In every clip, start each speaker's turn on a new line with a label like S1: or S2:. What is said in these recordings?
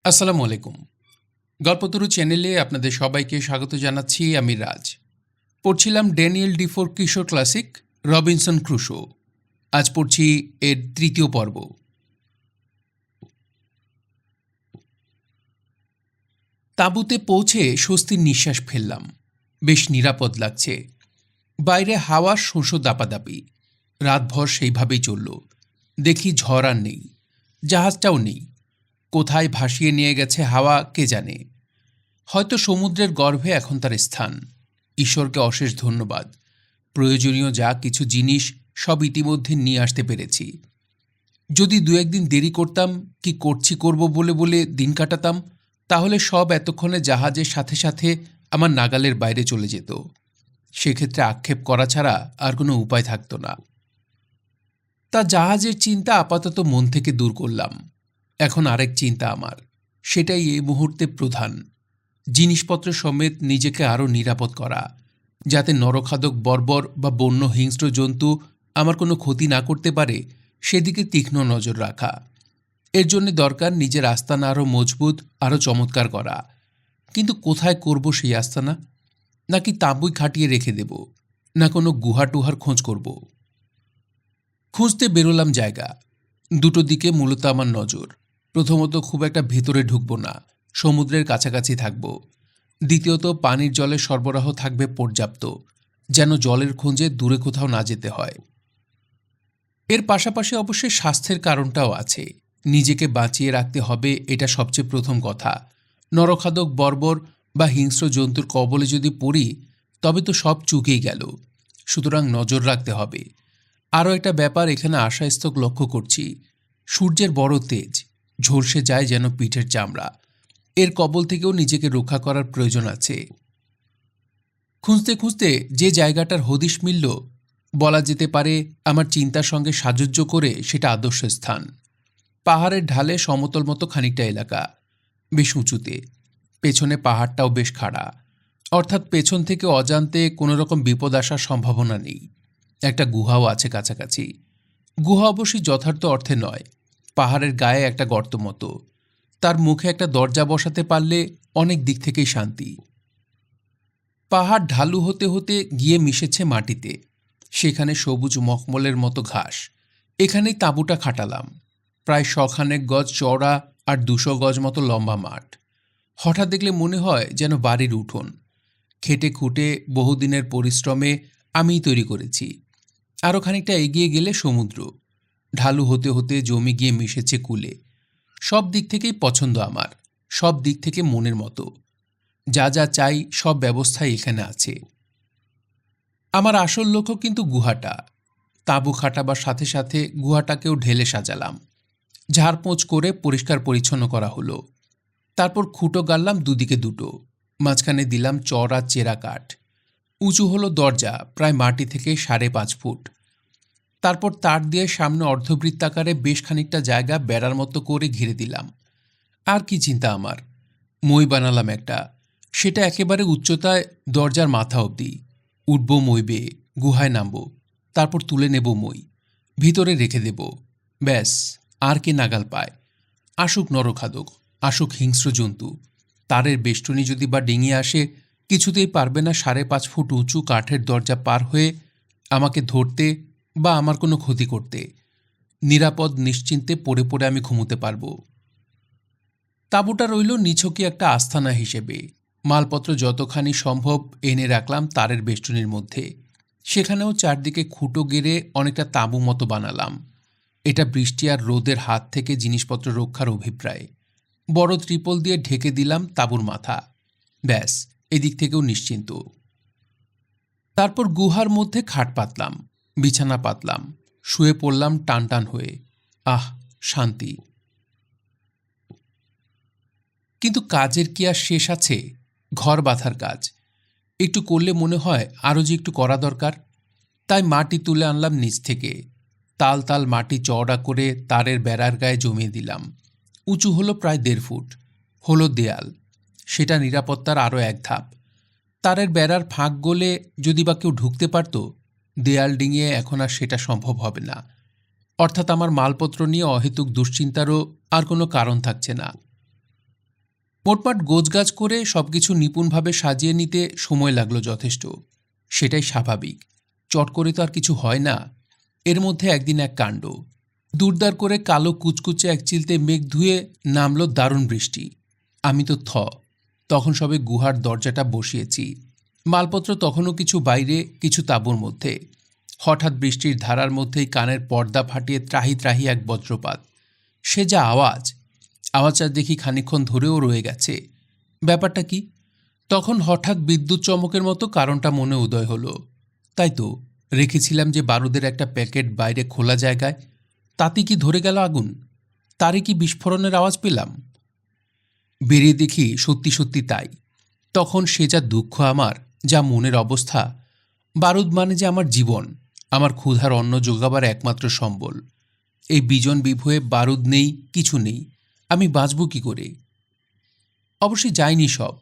S1: আসসালামু আলাইকুম। গল্পতরু চ্যানেলে আপনাদের সবাইকে স্বাগত জানাচ্ছি। আমি রাজ। পড়ছিলাম ড্যানিয়েল ডিফোর কিশোর ক্লাসিক রবিনসন ক্রুশো। আজ পড়ছি এর ৩য় পর্ব। তাঁবুতে পৌঁছে স্বস্তির নিঃশ্বাস ফেললাম। বেশ নিরাপদ লাগছে। বাইরে হাওয়ার শোঁসো দাপাদাপি। রাতভর সেইভাবেই চলল। দেখি ঝড় আর নেই, জাহাজটাও নেই। কোথায় ভাসিয়ে নিয়ে গেছে হাওয়া কে জানে। হয়তো সমুদ্রের গর্ভে এখন তার স্থান। ঈশ্বরকে অশেষ ধন্যবাদ। প্রয়োজনীয় যা কিছু জিনিস সব ইতিমধ্যে নিয়ে আসতে পেরেছি। যদি দু একদিন দেরি করতাম কি করব বলে বলে দিন কাটাতাম, তাহলে সব এতক্ষণে জাহাজের সাথে সাথে আমার নাগালের বাইরে চলে যেত। সেক্ষেত্রে আক্ষেপ করা ছাড়া আর কোনো উপায় থাকত না। তা জাহাজের চিন্তা আপাতত মন থেকে দূর করলাম। এখন আরেক চিন্তা আমার, সেটাই এই মুহূর্তে প্রধান। জিনিসপত্র সমেত নিজেকে আরও নিরাপদ করা, যাতে নরখাদক বর্বর বা বন্য হিংস্র জন্তু আমার কোনো ক্ষতি না করতে পারে, সেদিকে তীক্ষ্ণ নজর রাখা। এর জন্য দরকার নিজের আস্তানা আরও মজবুত, আরও চমৎকার করা। কিন্তু কোথায় করব সেই আস্তানা? নাকি তাঁবুই খাটিয়ে রেখে দেব, না কোনো গুহা টুহার খোঁজ করব? খুঁজতে বেরোলাম জায়গা। দুটো দিকে মূলত আমার নজর। প্রথমত, খুব একটা ভেতরে ঢুকব না, সমুদ্রের কাছাকাছি থাকব। দ্বিতীয়ত, পানির জলের সরবরাহ থাকবে পর্যাপ্ত, যেন জলের খোঁজে দূরে কোথাও না যেতে হয়। এর পাশাপাশি অবশ্যই স্বাস্থ্যের কারণটাও আছে। নিজেকে বাঁচিয়ে রাখতে হবে, এটা সবচেয়ে প্রথম কথা। নরখাদক বর্বর বা হিংস্র জন্তুর কবলে যদি পড়ি, তবে তো সব চুকেই গেল। সুতরাং নজর রাখতে হবে। আরও একটা ব্যাপার এখানে আশাস্তক লক্ষ্য করছি। সূর্যের বড় তেজ, ঝলসে যায় যেন পিঠের চামড়া। এর কবল থেকেও নিজেকে রক্ষা করার প্রয়োজন আছে। খুঁজতে খুঁজতে যে জায়গাটার হদিশ মিলল, বলা যেতে পারে আমার চিন্তার সঙ্গে সাযুজ্য করে সেটা আদর্শ স্থান। পাহাড়ের ঢালে সমতল মতো খানিকটা এলাকা, বেশ উঁচুতে। পেছনে পাহাড়টাও বেশ খাড়া, অর্থাৎ পেছন থেকে অজান্তে কোনো রকম বিপদ আসার সম্ভাবনা নেই। একটা গুহাও আছে কাছাকাছি। গুহা অবশ্যই যথার্থ অর্থে নয়, পাহাড়ের গায়ে একটা গর্ত মতো। তার মুখে একটা দরজা বসাতে পারলে অনেক দিক থেকেই শান্তি। পাহাড় ঢালু হতে হতে গিয়ে মিশেছে মাটিতে। সেখানে সবুজ মখমলের মতো ঘাস। এখানেই তাঁবুটা খাটালাম। প্রায় 100 গজ চওড়া আর 200 গজ মতো লম্বা মাঠ। হঠাৎ দেখলে মনে হয় যেন বাড়ির উঠোন। খেটে খুঁটে বহুদিনের পরিশ্রমে আমিই তৈরি করেছি। আরও খানিকটা এগিয়ে গেলে সমুদ্র। ঢালু হতে হতে জমি গিয়ে মিশেছে কূলে। সব দিক থেকেই পছন্দ আমার, সব দিক থেকে মনের মতো। যা যা চাই সব ব্যবস্থাই এখানে আছে। আমার আসল লক্ষ্য কিন্তু গুহাটা। তাঁবু খাটাবার সাথে সাথে গুহাটাকেও ঢেলে সাজালাম। ঝাড়পোঁছ করে পরিষ্কার পরিচ্ছন্ন করা হলো। তারপর খুঁটো গাড়লাম দুদিকে দুটো। মাঝখানে দিলাম চওড়া চেরা কাঠ। উঁচু হলো দরজা, প্রায় মাটি থেকে 5.5 ফুট। তারপর তার দিয়ে সামনে অর্ধবৃত্তাকারে বেশ খানিকটা জায়গা বেড়ার মতো করে ঘিরে দিলাম। আর কি চিন্তা আমার! মই বানালাম একটা। সেটা একেবারে উচ্চতায় দরজার মাথা অবধি। উঠব মই বেয়ে, গুহায় নামব, তারপর তুলে নেব মই, ভিতরে রেখে দেব। ব্যাস, আর কে নাগাল পায়? আসুক নরখাদক, আসুক হিংস্র জন্তু, তারের বেষ্টনী যদি বা ডিঙিয়ে আসে, কিছুতেই পারবে না 5.5 ফুট উঁচু কাঠের দরজা পার হয়ে আমাকে ধরতে বা আমার কোনো ক্ষতি করতে। নিরাপদ নিশ্চিন্তে পড়ে পড়ে আমি ঘুমোতে পারব। তাঁবুটা রইল নিছকই একটা আস্তানা হিসেবে। মালপত্র যতখানি সম্ভব এনে রাখলাম তারের বেষ্টনীর মধ্যে। সেখানেও চারদিকে খুঁটো গেড়ে অনেকটা তাঁবু মতো বানালাম। এটা বৃষ্টি আর রোদের হাত থেকে জিনিসপত্র রক্ষার অভিপ্রায়। বড় ত্রিপল দিয়ে ঢেকে দিলাম তাঁবুর মাথা। ব্যাস, এদিক থেকেও নিশ্চিন্ত। তারপর গুহার মধ্যে খাট পাতলাম, বিছানা পাতলাম, শুয়ে পড়লাম টান টান হয়ে। আহ, শান্তি! কিন্তু কাজের কি আর শেষ আছে? ঘর বাঁধার কাজ একটু করলে মনে হয় আরও যে একটু করা দরকার। তাই মাটি তুলে আনলাম নিচ থেকে। তাল তাল মাটি চওড়া করে তারের বেড়ার গায়ে জমিয়ে দিলাম। উঁচু হলো প্রায় 1.5 ফুট। হলো দেয়াল, সেটা নিরাপত্তার আরও এক ধাপ। তারের বেড়ার ফাঁক গলে যদি বা কেউ ঢুকতে পারত, দেয়াল ডিঙিয়ে এখন আর সেটা সম্ভব হবে না। অর্থাৎ আমার মালপত্র নিয়ে অহেতুক দুশ্চিন্তারও আর কোনো কারণ থাকছে না। মোটমাট গোছগাছ করে সবকিছু নিপুণভাবে সাজিয়ে নিতে সময় লাগলো যথেষ্ট। সেটাই স্বাভাবিক, চট করে তো আর কিছু হয় না। এর মধ্যে একদিন এক কাণ্ড। দুরদার করে কালো কুচকুচে এক চিলতে মেঘ ধুয়ে নামল দারুণ বৃষ্টি। আমি তো তখন সবে গুহার দরজাটা বসিয়েছি। মালপত্র তখনও কিছু বাইরে, কিছু তাঁবুর মধ্যে। হঠাৎ বৃষ্টির ধারার মধ্যেই কানের পর্দা ফাটিয়ে ত্রাহি ত্রাহি এক বজ্রপাত। সে যা আওয়াজটা দেখি খানিকক্ষণ ধরেও রয়ে গেছে। ব্যাপারটা কি? তখন হঠাৎ বিদ্যুৎ চমকের মতো কারণটা মনে উদয় হলো। তাই তো, রেখেছিলাম যে বারুদের একটা প্যাকেট বাইরে খোলা জায়গায়, তাতে কি ধরে গেল আগুন? তারই কি বিস্ফোরণের আওয়াজ পেলাম? বেরিয়ে দেখি সত্যি সত্যি তাই। তখন সে যা দুঃখ আমার, যা মনের অবস্থা! বারুদ মানে যে আমার জীবন, আমার ক্ষুধার অন্ন যোগাবার একমাত্র সম্বল। এই বিজন বিভয়ে বারুদ নেই, কিছু নেই, আমি বাঁচব কি করে? অবশ্যই যায়নি সব,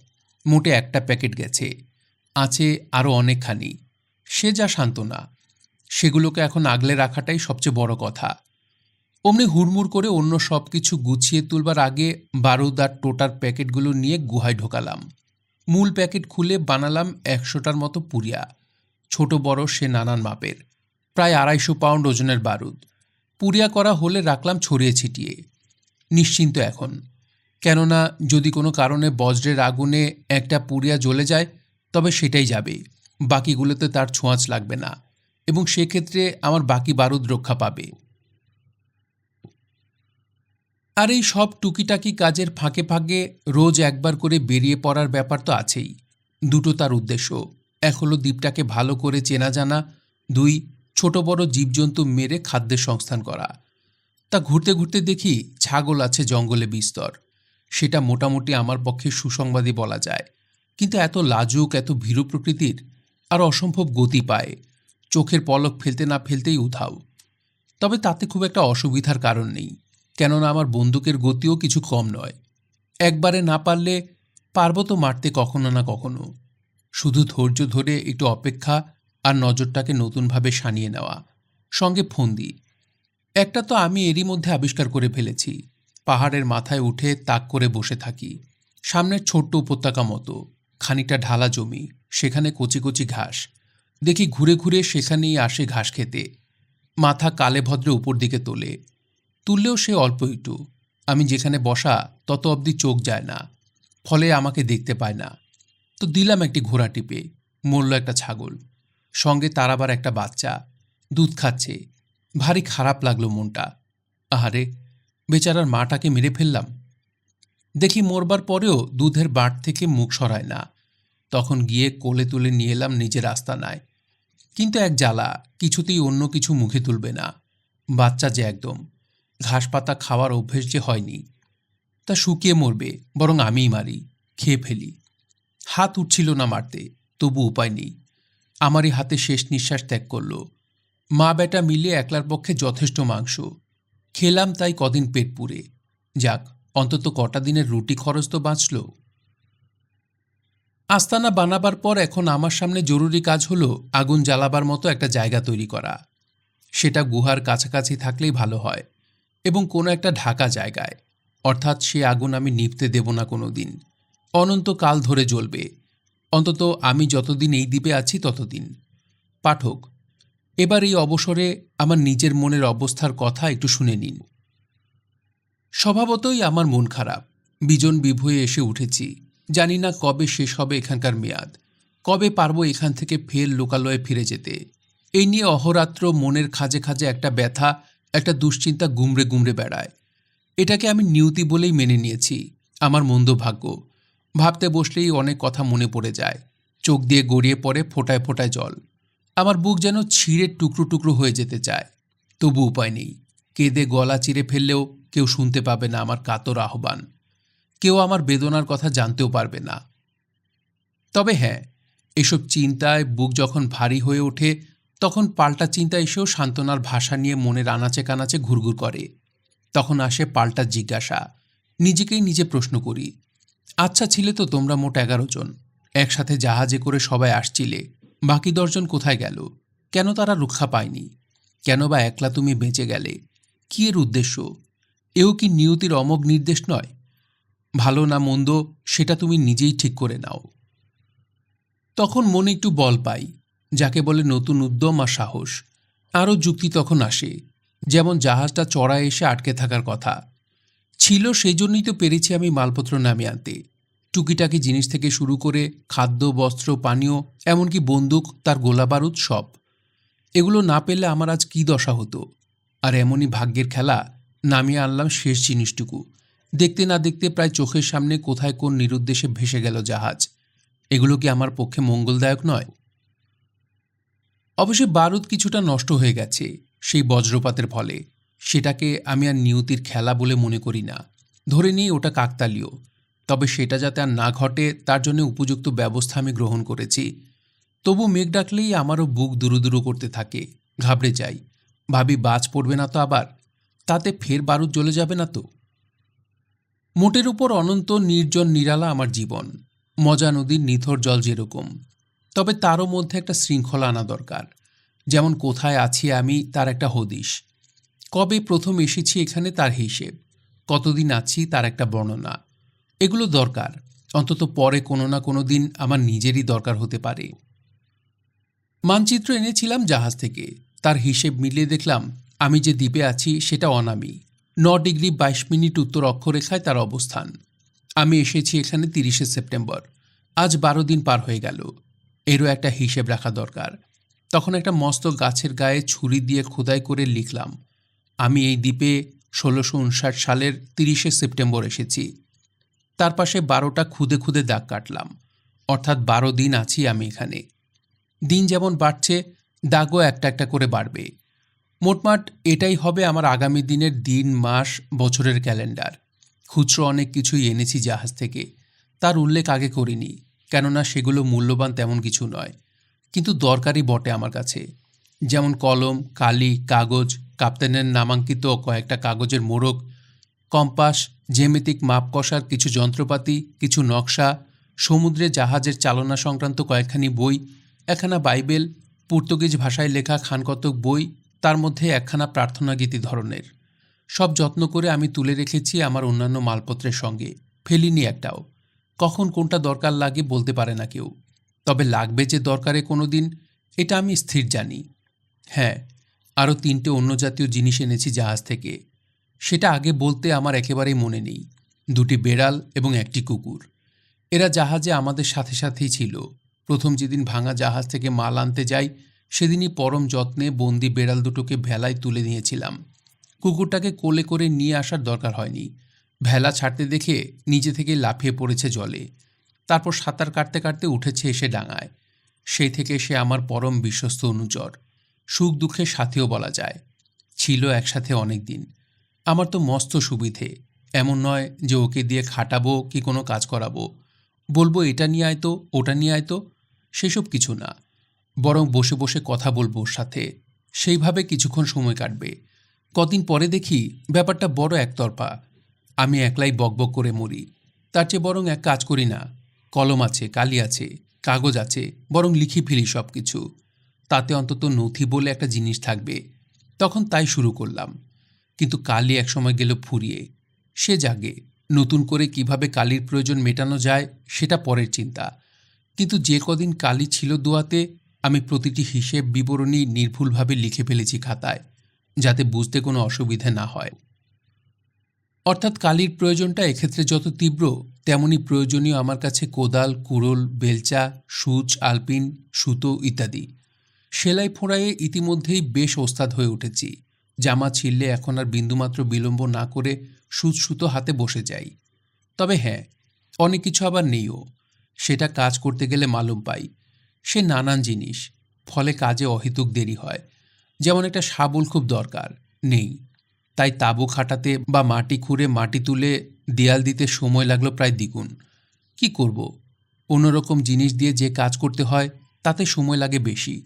S1: মোটে একটা প্যাকেট গেছে, আছে আরও অনেকখানি। সে যা সান্ত্বনা! সেগুলোকে এখন আগলে রাখাটাই সবচেয়ে বড় কথা। অমনি হুড়মুড় করে অন্য সব কিছু গুছিয়ে তুলবার আগে বারুদ আর টোটার প্যাকেটগুলো নিয়ে গুহায় ঢোকালাম। মূল প্যাকেট খুলে বানালাম 100টার মতো পুরিয়া। ছোট বড় সে নানান মাপের, প্রায় 250 পাউন্ড ওজনের বারুদ। পুরিয়া করা হলে রাখলাম ছড়িয়ে ছিটিয়ে। নিশ্চিন্ত এখন, কেননা যদি কোনো কারণে বজ্রের আগুনে একটা পুরিয়া জ্বলে যায় তবে সেটাই যাবে, বাকিগুলোতে তার ছোঁয়াচ লাগবে না, এবং সেক্ষেত্রে আমার বাকি বারুদ রক্ষা পাবে। আর এই সব টুকিটাকি কাজের ফাঁকে ফাঁকে রোজ একবার করে বেরিয়ে পড়ার ব্যাপার তো আছেই। দুটো তার উদ্দেশ্য: এক হলো দ্বীপটাকে ভালো করে চেনা জানা, 2 ছোট বড় জীবজন্তু মেরে খাদ্যের সংস্থান করা। তা ঘুরতে ঘুরতে দেখি ছাগল আছে জঙ্গলে বিস্তর। সেটা মোটামুটি আমার পক্ষে সুসংবাদই বলা যায়। কিন্তু এত লাজুক, এত ভীরু প্রকৃতির, আর অসম্ভব গতি পায়, চোখের পলক ফেলতে না ফেলতেই উধাও। তবে তাতে খুব একটা অসুবিধার কারণ নেই, কেননা আমার বন্দুকের গতিও কিছু কম নয়। একবারে না পারলে পারব তো মারতে কখনো না কখনো। শুধু ধৈর্য ধরে একটু অপেক্ষা আর নজরটাকে নতুনভাবে সানিয়ে নেওয়া, সঙ্গে ফন্দি। একটা তো আমি এরই মধ্যে আবিষ্কার করে ফেলেছি। পাহাড়ের মাথায় উঠে তাক করে বসে থাকি। সামনের ছোট্ট উপত্যকা মতো, খানিকটা ঢালা জমি, সেখানে কচি কচি ঘাস। দেখি ঘুরে ঘুরে সেখানেই আসে ঘাস খেতে। মাথা কালে ভদ্রে উপর দিকে তোলে, তুললেও সে অল্প একটু। আমি যেখানে বসা তত অবধি চোখ যায় না, ফলে আমাকে দেখতে পায় না। তো দিলাম একটি ঘোড়া টিপে, মরল একটা ছাগল, সঙ্গে তার আবার একটা বাচ্চা, দুধ খাচ্ছে। ভারী খারাপ লাগলো মনটা। আহারে, বেচারার মাটাকে মেরে ফেললাম। দেখি মরবার পরেও দুধের বাঁট থেকে মুখ সরায় না। তখন গিয়ে কোলে তুলে নিয়ে এলাম নিজের আস্তানায়। কিন্তু এক জ্বালা, কিছুতেই অন্য কিছু মুখে তুলবে না। বাচ্চা যে একদম, ঘাস পাতা খাওয়ার অভ্যেস যে হয়নি। তা শুকিয়ে মরবে, বরং আমিই মারি, খেয়ে ফেলি। হাত উঠছিল না মারতে, তবু উপায় নেই। আমারই হাতে শেষ নিঃশ্বাস ত্যাগ করল। মা বেটা মিলিয়ে একলার পক্ষে যথেষ্ট মাংস খেলাম, তাই কদিন পেট পুড়ে। যাক, অন্তত কটা দিনের রুটি খরচ তো বাঁচল। আস্তানা বানাবার পর এখন আমার সামনে জরুরি কাজ হলো আগুন জ্বালাবার মতো একটা জায়গা তৈরি করা। সেটা গুহার কাছাকাছি থাকলেই ভালো হয়, এবং কোনো একটা ঢাকা জায়গায়। অর্থাৎ সে আগুন আমি নিভতে দেব না কোনো দিন, অনন্তকাল ধরে জ্বলবে। অন্তত আমি যতদিন এই দ্বীপে আছি ততদিন। পাঠক, এবার এই অবসরে আমার নিজের মনের অবস্থার কথা একটু শুনে নিন। স্বভাবতই আমার মন খারাপ। বিজন বিভয়ে এসে উঠেছি। জানি না কবে শেষ হবে এখানকার মেয়াদ, কবে পারবো এখান থেকে ফের লোকালয়ে ফিরে যেতে। এই নিয়ে অহরাত্র মনের খাঁজে খাঁজে একটা ব্যথা, একটা দুশ্চিন্তা গুমড়ে গুমড়ে বেড়ায়। এটাকে আমি নিয়তি বলেই মেনে নিয়েছি, আমার মন্দ ভাগ্য। ভাবতে বসলেই অনেক কথা মনে পড়ে যায়, চোখ দিয়ে গড়িয়ে পড়ে ফোঁটায় ফোঁটায় জল। আমার বুক যেন ছিঁড়ে টুকরো টুকরো হয়ে যেতে চায়, তবু উপায় নেই। কেঁদে গলা চিরে ফেললেও কেউ শুনতে পাবে না আমার কাতর আহ্বান, কেউ আমার বেদনার কথা জানতেও পারবে না। তবে হ্যাঁ, এসব চিন্তায় বুক যখন ভারী হয়ে ওঠে, তখন পাল্টা চিন্তা এসেও সান্ত্বনার ভাষা নিয়ে মনের আনাচে কানাচে ঘুরঘুর করে। তখন আসে পাল্টা জিজ্ঞাসা। নিজেকেই নিজে প্রশ্ন করি, আচ্ছা ছিলে তো তোমরা মোট 11 জন, একসাথে জাহাজে করে সবাই আসছিলে, বাকি 10 জন কোথায় গেল? কেন তারা রক্ষা পায়নি? কেন বা একলা তুমি বেঁচে গেলে? কি এর উদ্দেশ্য? এও কি নিয়তির অমোঘ নির্দেশ নয়? ভালো না মন্দ সেটা তুমি নিজেই ঠিক করে নাও। তখন মনে একটু বল পাই, যাকে বলে নতুন উদ্যম আর সাহস। আরও যুক্তি তখন আসে, যেমন জাহাজটা চড়ায় এসে আটকে থাকার কথা ছিল, সেই জন্যই তো পেরেছি আমি মালপত্র নামিয়ে আনতে। টুকিটাকি জিনিস থেকে শুরু করে খাদ্য, বস্ত্র, পানীয়, এমনকি বন্দুক, তার গোলা বারুদ সব। এগুলো না পেলে আমার আজ কী দশা হতো। আর এমনই ভাগ্যের খেলা, নামিয়ে আনলাম শেষ জিনিসটুকু। দেখতে না দেখতে প্রায় চোখের সামনে কোথায় কোন নিরুদ্দেশে ভেসে গেল জাহাজ। এগুলো কি আমার পক্ষে মঙ্গলদায়ক নয়? অবশ্যই বারুদ কিছুটা নষ্ট হয়ে গেছে সেই বজ্রপাতের ফলে। সেটাকে আমি আর নিয়তির খেলা বলে মনে করি না, ধরে নিই ওটা কাকতালীয়। তবে সেটা যাতে আর না ঘটে তার জন্য উপযুক্ত ব্যবস্থা আমি গ্রহণ করেছি। তবু মেঘ ডাকলেই আমারও বুক দুরুদুরু করতে থাকে, ঘাবড়ে যাই। ভাবি বাজ পড়বে না তো আবার, তাতে ফের বারুদ জ্বলে যাবে না তো। মোটের উপর অনন্ত নির্জন নিরালা আমার জীবন, মজা নদীর নিথর জল যেরকম। তবে তারও মধ্যে একটা শৃঙ্খলা আনা দরকার। যেমন কোথায় আছি আমি তার একটা হদিশ, কবে প্রথম এসেছি এখানে তার হিসেব, কতদিন আছি তার একটা বর্ণনা। এগুলো দরকার, অন্তত পরে কোনো না কোনো দিন আমার নিজেরই দরকার হতে পারে। মানচিত্র এনেছিলাম জাহাজ থেকে, তার হিসেব মিলিয়ে দেখলাম আমি যে দ্বীপে আছি সেটা অনামি। 9 ডিগ্রি 22 মিনিট উত্তর অক্ষরেখায় তার অবস্থান। আমি এসেছি এখানে 30শে সেপ্টেম্বর। আজ 12 দিন পার হয়ে গেল। এরও একটা হিসেব রাখা দরকার। তখন একটা মস্ত গাছের গায়ে ছুরি দিয়ে খোদাই করে লিখলাম, আমি এই দ্বীপে 1659 সালের 30শে সেপ্টেম্বর এসেছি। তার পাশে 12টা খুদে খুদে দাগ কাটলাম, অর্থাৎ 12 দিন আছি আমি এখানে। দিন যেমন বাড়ছে দাগও একটা একটা করে বাড়বে। মোটমাট এটাই হবে আমার আগামী দিনের দিন, মাস, বছরের ক্যালেন্ডার। খুচরো অনেক কিছুই এনেছি জাহাজ থেকে, তার উল্লেখ আগে করিনি, কেননা সেগুলো মূল্যবান তেমন কিছু নয়, কিন্তু দরকারি বটে আমার কাছে। যেমন কলম, কালি, কাগজ, কাপ্তানের নামাঙ্কিত কয়েকটা কাগজের মোড়ক, কম্পাস, জ্যামিতিক মাপ কষার কিছু যন্ত্রপাতি, কিছু নকশা, সমুদ্রে জাহাজের চালনা সংক্রান্ত কয়েকখানি বই, একখানা বাইবেল, পর্তুগিজ ভাষায় লেখা খানকতক বই, তার মধ্যে একখানা প্রার্থনা গীতি ধরনের। সব যত্ন করে আমি তুলে রেখেছি আমার অন্যান্য মালপত্রের সঙ্গে, ফেলিনি একটাও। কখন কোনটা দরকার লাগে বলতে পারে না কেউ, তবে লাগবে যে দরকারে কোনো দিন, এটা আমি স্থির জানি। হ্যাঁ, আরও 3টে অন্য জাতীয় জিনিস এনেছি জাহাজ থেকে, সেটা আগে বলতে আমার একেবারেই মনে নেই। 2টি বেড়াল এবং 1টি কুকুর। এরা জাহাজে আমাদের সাথে সাথেই ছিল। প্রথম যেদিন ভাঙা জাহাজ থেকে মাল আনতে যাই সেদিনই পরম যত্নে বন্দি বেড়াল দুটোকে ভেলায় তুলে নিয়েছিলাম। কুকুরটাকে কোলে করে নিয়ে আসার দরকার হয়নি, ভেলা ছাড়তে দেখে নিজে থেকে লাফিয়ে পড়েছে জলে, তারপর সাঁতার কাটতে কাটতে উঠেছে এসে ডাঙায়। সেই থেকে সে আমার পরম বিশ্বস্ত অনুচর, সুখ দুঃখের সাথীও বলা যায়। ছিল একসাথে অনেক দিন। আমার তো মস্ত সুবিধে, এমন নয় যে ওকে দিয়ে খাটাবো কি কোনো কাজ করাবো, বলবো এটা নিয়ে আয় তো, ওটা নিয়ে আয় তো, সেসব কিছু না। বরং বসে বসে কথা বলবো ওর সাথে, সেইভাবে কিছুক্ষণ সময় কাটবে। কদিন পরে দেখি ব্যাপারটা বড় একতরফা, আমি একলাই বকবক করে মরি। তার চেয়ে বরং এক কাজ করি না, কলম আছে, কালি আছে, কাগজ আছে, বরং লিখি ফেলি সব কিছু, তাতে অন্তত নথি বলে একটা জিনিস থাকবে। তখন তাই শুরু করলাম। কিন্তু কালি একসময় গেল ফুরিয়ে। সে জাগে, নতুন করে কিভাবে কালির প্রয়োজন মেটানো যায় সেটা পরের চিন্তা। কিন্তু যে কদিন কালি ছিল দোয়াতে, আমি প্রতিটি হিসেব বিবরণী নির্ভুলভাবে লিখে ফেলেছি খাতায়, যাতে বুঝতে কোনো অসুবিধে না হয়। অর্থাৎ কালির প্রয়োজনটা এক্ষেত্রে যত তীব্র, তেমনি প্রয়োজনীয় আমার কাছে কোদাল, কুড়োল, বেলচা, সূচ, আলপিন, সুতো ইত্যাদি। সেলাই ফোঁড়াইয়ে ইতিমধ্যেই বেশ ওস্তাদ হয়ে উঠেছি। জামা ছিঁড়লে এখন আর বিন্দুমাত্র বিলম্ব না করে সূচ সুতো হাতে বসে যাই। তবে হ্যাঁ, অনেক কিছু আবার নেইও, সেটা কাজ করতে গেলে মালুম পাই। সে নানান জিনিস, ফলে কাজে অহেতুক দেরি হয়। যেমন একটা শাবল খুব দরকার, নেই, তাই তাঁবু খাটাতে বা মাটি খুঁড়ে মাটি তুলে দেয়াল দিতে সময় লাগলো প্রায় দ্বিগুণ। কি করব, অন্যরকম জিনিস দিয়ে যে কাজ করতে হয় তাতে সময় লাগে বেশি।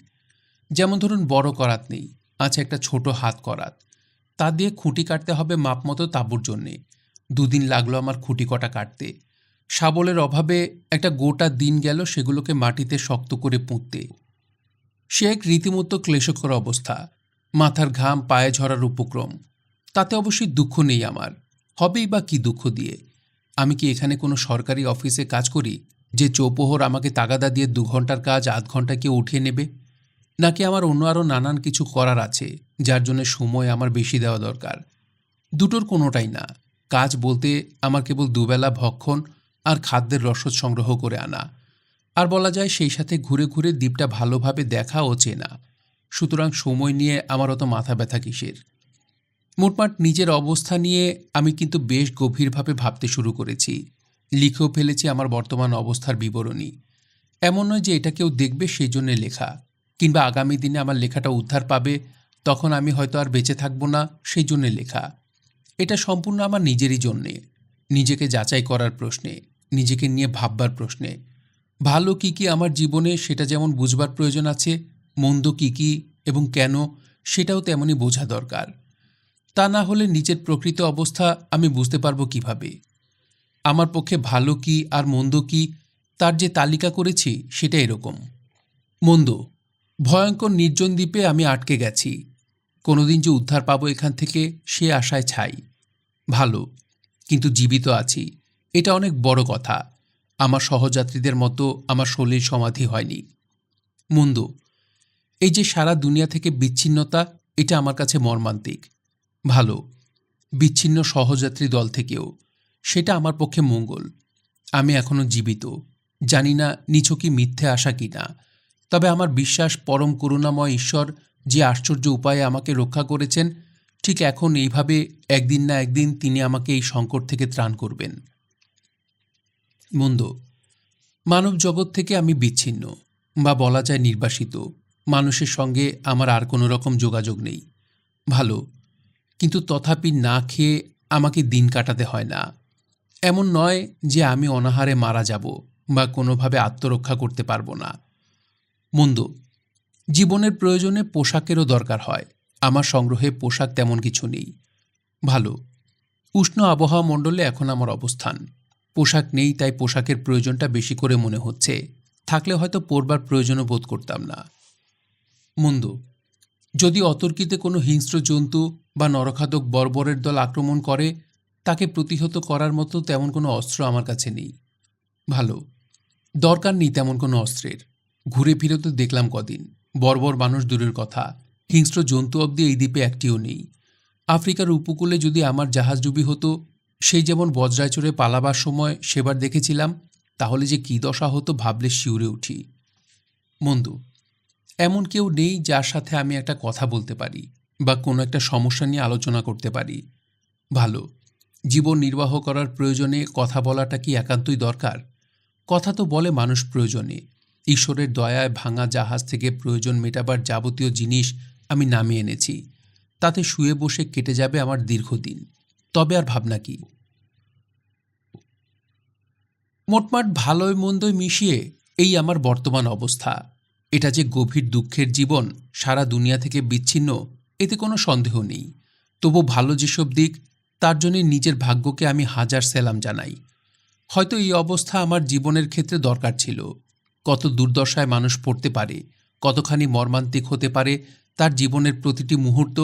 S1: যেমন ধরুন বড় করাত নেই, আছে একটা ছোট হাত করাত, তা দিয়ে খুঁটি কাটতে হবে মাপ মতো তাঁবুর জন্যে। 2 দিন লাগলো আমার খুঁটি কটা কাটতে। শাবলের অভাবে একটা গোটা দিন গেল সেগুলোকে মাটিতে শক্ত করে পুঁততে। সে এক রীতিমতো ক্লেশকর অবস্থা, মাথার ঘাম পায়ে ঝরার উপক্রম। তাতে অবশ্যই দুঃখ নেই আমার, হবেই বা কি দুঃখ দিয়ে। আমি কি এখানে কোনো সরকারি অফিসে কাজ করি যে চৌপোহর আমাকে তাগাদা দিয়ে 2 ঘন্টার কাজ 8 ঘন্টায় কেউ উঠিয়ে নেবে? নাকি আমার অন্য আরও নানান কিছু করার আছে যার জন্য সময় আমার বেশি দেওয়া দরকার? দুটোর কোনোটাই না। কাজ বলতে আমার কেবল দুবেলা ভক্ষণ আর খাদ্যের রসদ সংগ্রহ করে আনা, আর বলা যায় সেই সাথে ঘুরে ঘুরে দ্বীপটা ভালোভাবে দেখা ও চেনা। সুতরাং সময় নিয়ে আমার অত মাথা ব্যথা কিসের? মোটমাট নিজের অবস্থা নিয়ে আমি কিন্তু বেশ গভীরভাবে ভাবতে শুরু করেছি। লিখেও ফেলেছি আমার বর্তমান অবস্থার বিবরণী। এমন নয় যে এটা কেউ দেখবে সেই জন্যে লেখা, কিংবা আগামী দিনে আমার লেখাটা উদ্ধার পাবে, তখন আমি হয়তো আর বেঁচে থাকব না সেই জন্যে লেখা। এটা সম্পূর্ণ আমার নিজেরই জন্যে, নিজেকে যাচাই করার প্রশ্নে, নিজেকে নিয়ে ভাববার প্রশ্নে। ভালো কী কী আমার জীবনে সেটা যেমন বুঝবার প্রয়োজন আছে, মন্দ কী কী এবং কেন সেটাও তেমনই বোঝা দরকার। তা না হলে নিজের প্রকৃত অবস্থা আমি বুঝতে পারবো কিভাবে? আমার পক্ষে ভালো কী আর মন্দ কী তার যে তালিকা করেছি সেটা এরকম। মন্দ, ভয়ঙ্কর নির্জন দ্বীপে আমি আটকে গেছি। কোনোদিন যে উদ্ধার পাবো এখান থেকে সে আশায় ছাই। ভালো, কিন্তু জীবিত আছি, এটা অনেক বড় কথা। আমার সহযাত্রীদের মতো আমার শরীর সমাধি হয়নি। মন্দ, এই যে সারা দুনিয়া থেকে বিচ্ছিন্নতা, এটা আমার কাছে মর্মান্তিক। ভালো, বিচ্ছিন্ন সহযাত্রী দল থেকেও, সেটা আমার পক্ষে মঙ্গল। আমি এখনও জীবিত, জানি না নিছকই মিথ্যে আশা কিনা, তবে আমার বিশ্বাস পরম করুণাময় ঈশ্বর যে আশ্চর্য উপায়ে আমাকে রক্ষা করেছেন, ঠিক এখন এইভাবে একদিন না একদিন তিনি আমাকে এই সংকট থেকে ত্রাণ করবেন। মন্দ, মানব জগৎ থেকে আমি বিচ্ছিন্ন, বা বলা যায় নির্বাসিত। মানুষের সঙ্গে আমার আর কোনো রকম যোগাযোগ নেই। ভালো, কিন্তু তথাপি না খেয়ে আমাকে দিন কাটাতে হয় না। এমন নয় যে আমি অনাহারে মারা যাব বা কোনোভাবে আত্মরক্ষা করতে পারবো না। মন্দ, জীবনের প্রয়োজনে পোশাকেরও দরকার হয়। আমার সংগ্রহে পোশাক তেমন কিছু নেই। ভালো, উষ্ণ আবহাওয়া মণ্ডলে এখন আমার অবস্থান। পোশাক নেই, তাই পোশাকের প্রয়োজনটা বেশি করে মনে হচ্ছে। থাকলে হয়তো পরবার প্রয়োজনও বোধ করতাম না। মন্দ, যদি অতর্কিতে কোনো হিংস্র জন্তু বা নরখাদক বর্বরের দল আক্রমণ করে, তাকে প্রতিহত করার মতো তেমন কোনো অস্ত্র আমার কাছে নেই। ভালো, দরকার নেই তেমন কোনো অস্ত্রের। ঘুরে ফিরে তো দেখলাম কদিন, বর্বর মানুষ দূরের কথা, হিংস্র জন্তু অবধি এই দ্বীপে একটিও নেই। আফ্রিকার উপকূলে যদি আমার জাহাজডুবি হতো, সেই যেমন বজ্রায় চড়ে পালাবার সময় সেবার দেখেছিলাম, তাহলে যে কী দশা হতো ভাবলে শিউরে উঠি। মন্দ, এমন কেউ নেই যার সাথে আমি একটা কথা বলতে পারি বা কোনো একটা সমস্যা নিয়ে আলোচনা করতে পারি। ভালো, জীবন নির্বাহ করার প্রয়োজনে কথা বলাটা কি একান্তই দরকার? কথা তো বলে মানুষ প্রয়োজনে। ঈশ্বরের দয়ায় ভাঙা জাহাজ থেকে প্রয়োজন মেটাবার যাবতীয় জিনিস আমি নামিয়ে এনেছি। তাতে শুয়ে বসে কেটে যাবে আমার দীর্ঘদিন। তবে আর ভাবনা কি? মোটমাট ভালোই মন্দই মিশিয়ে এই আমার বর্তমান অবস্থা। এটা যে গভীর দুঃখের জীবন, সারা দুনিয়া থেকে বিচ্ছিন্ন, এতে কোনো সন্দেহ নেই। তবু ভালো যেসব দিক, তার জন্যে নিজের ভাগ্যকে আমি হাজার সেলাম জানাই। হয়তো এই অবস্থা আমার জীবনের ক্ষেত্রে দরকার ছিল। কত দুর্দশায় মানুষ পড়তে পারে, কতখানি মর্মান্তিক হতে পারে তার জীবনের প্রতিটি মুহূর্ত,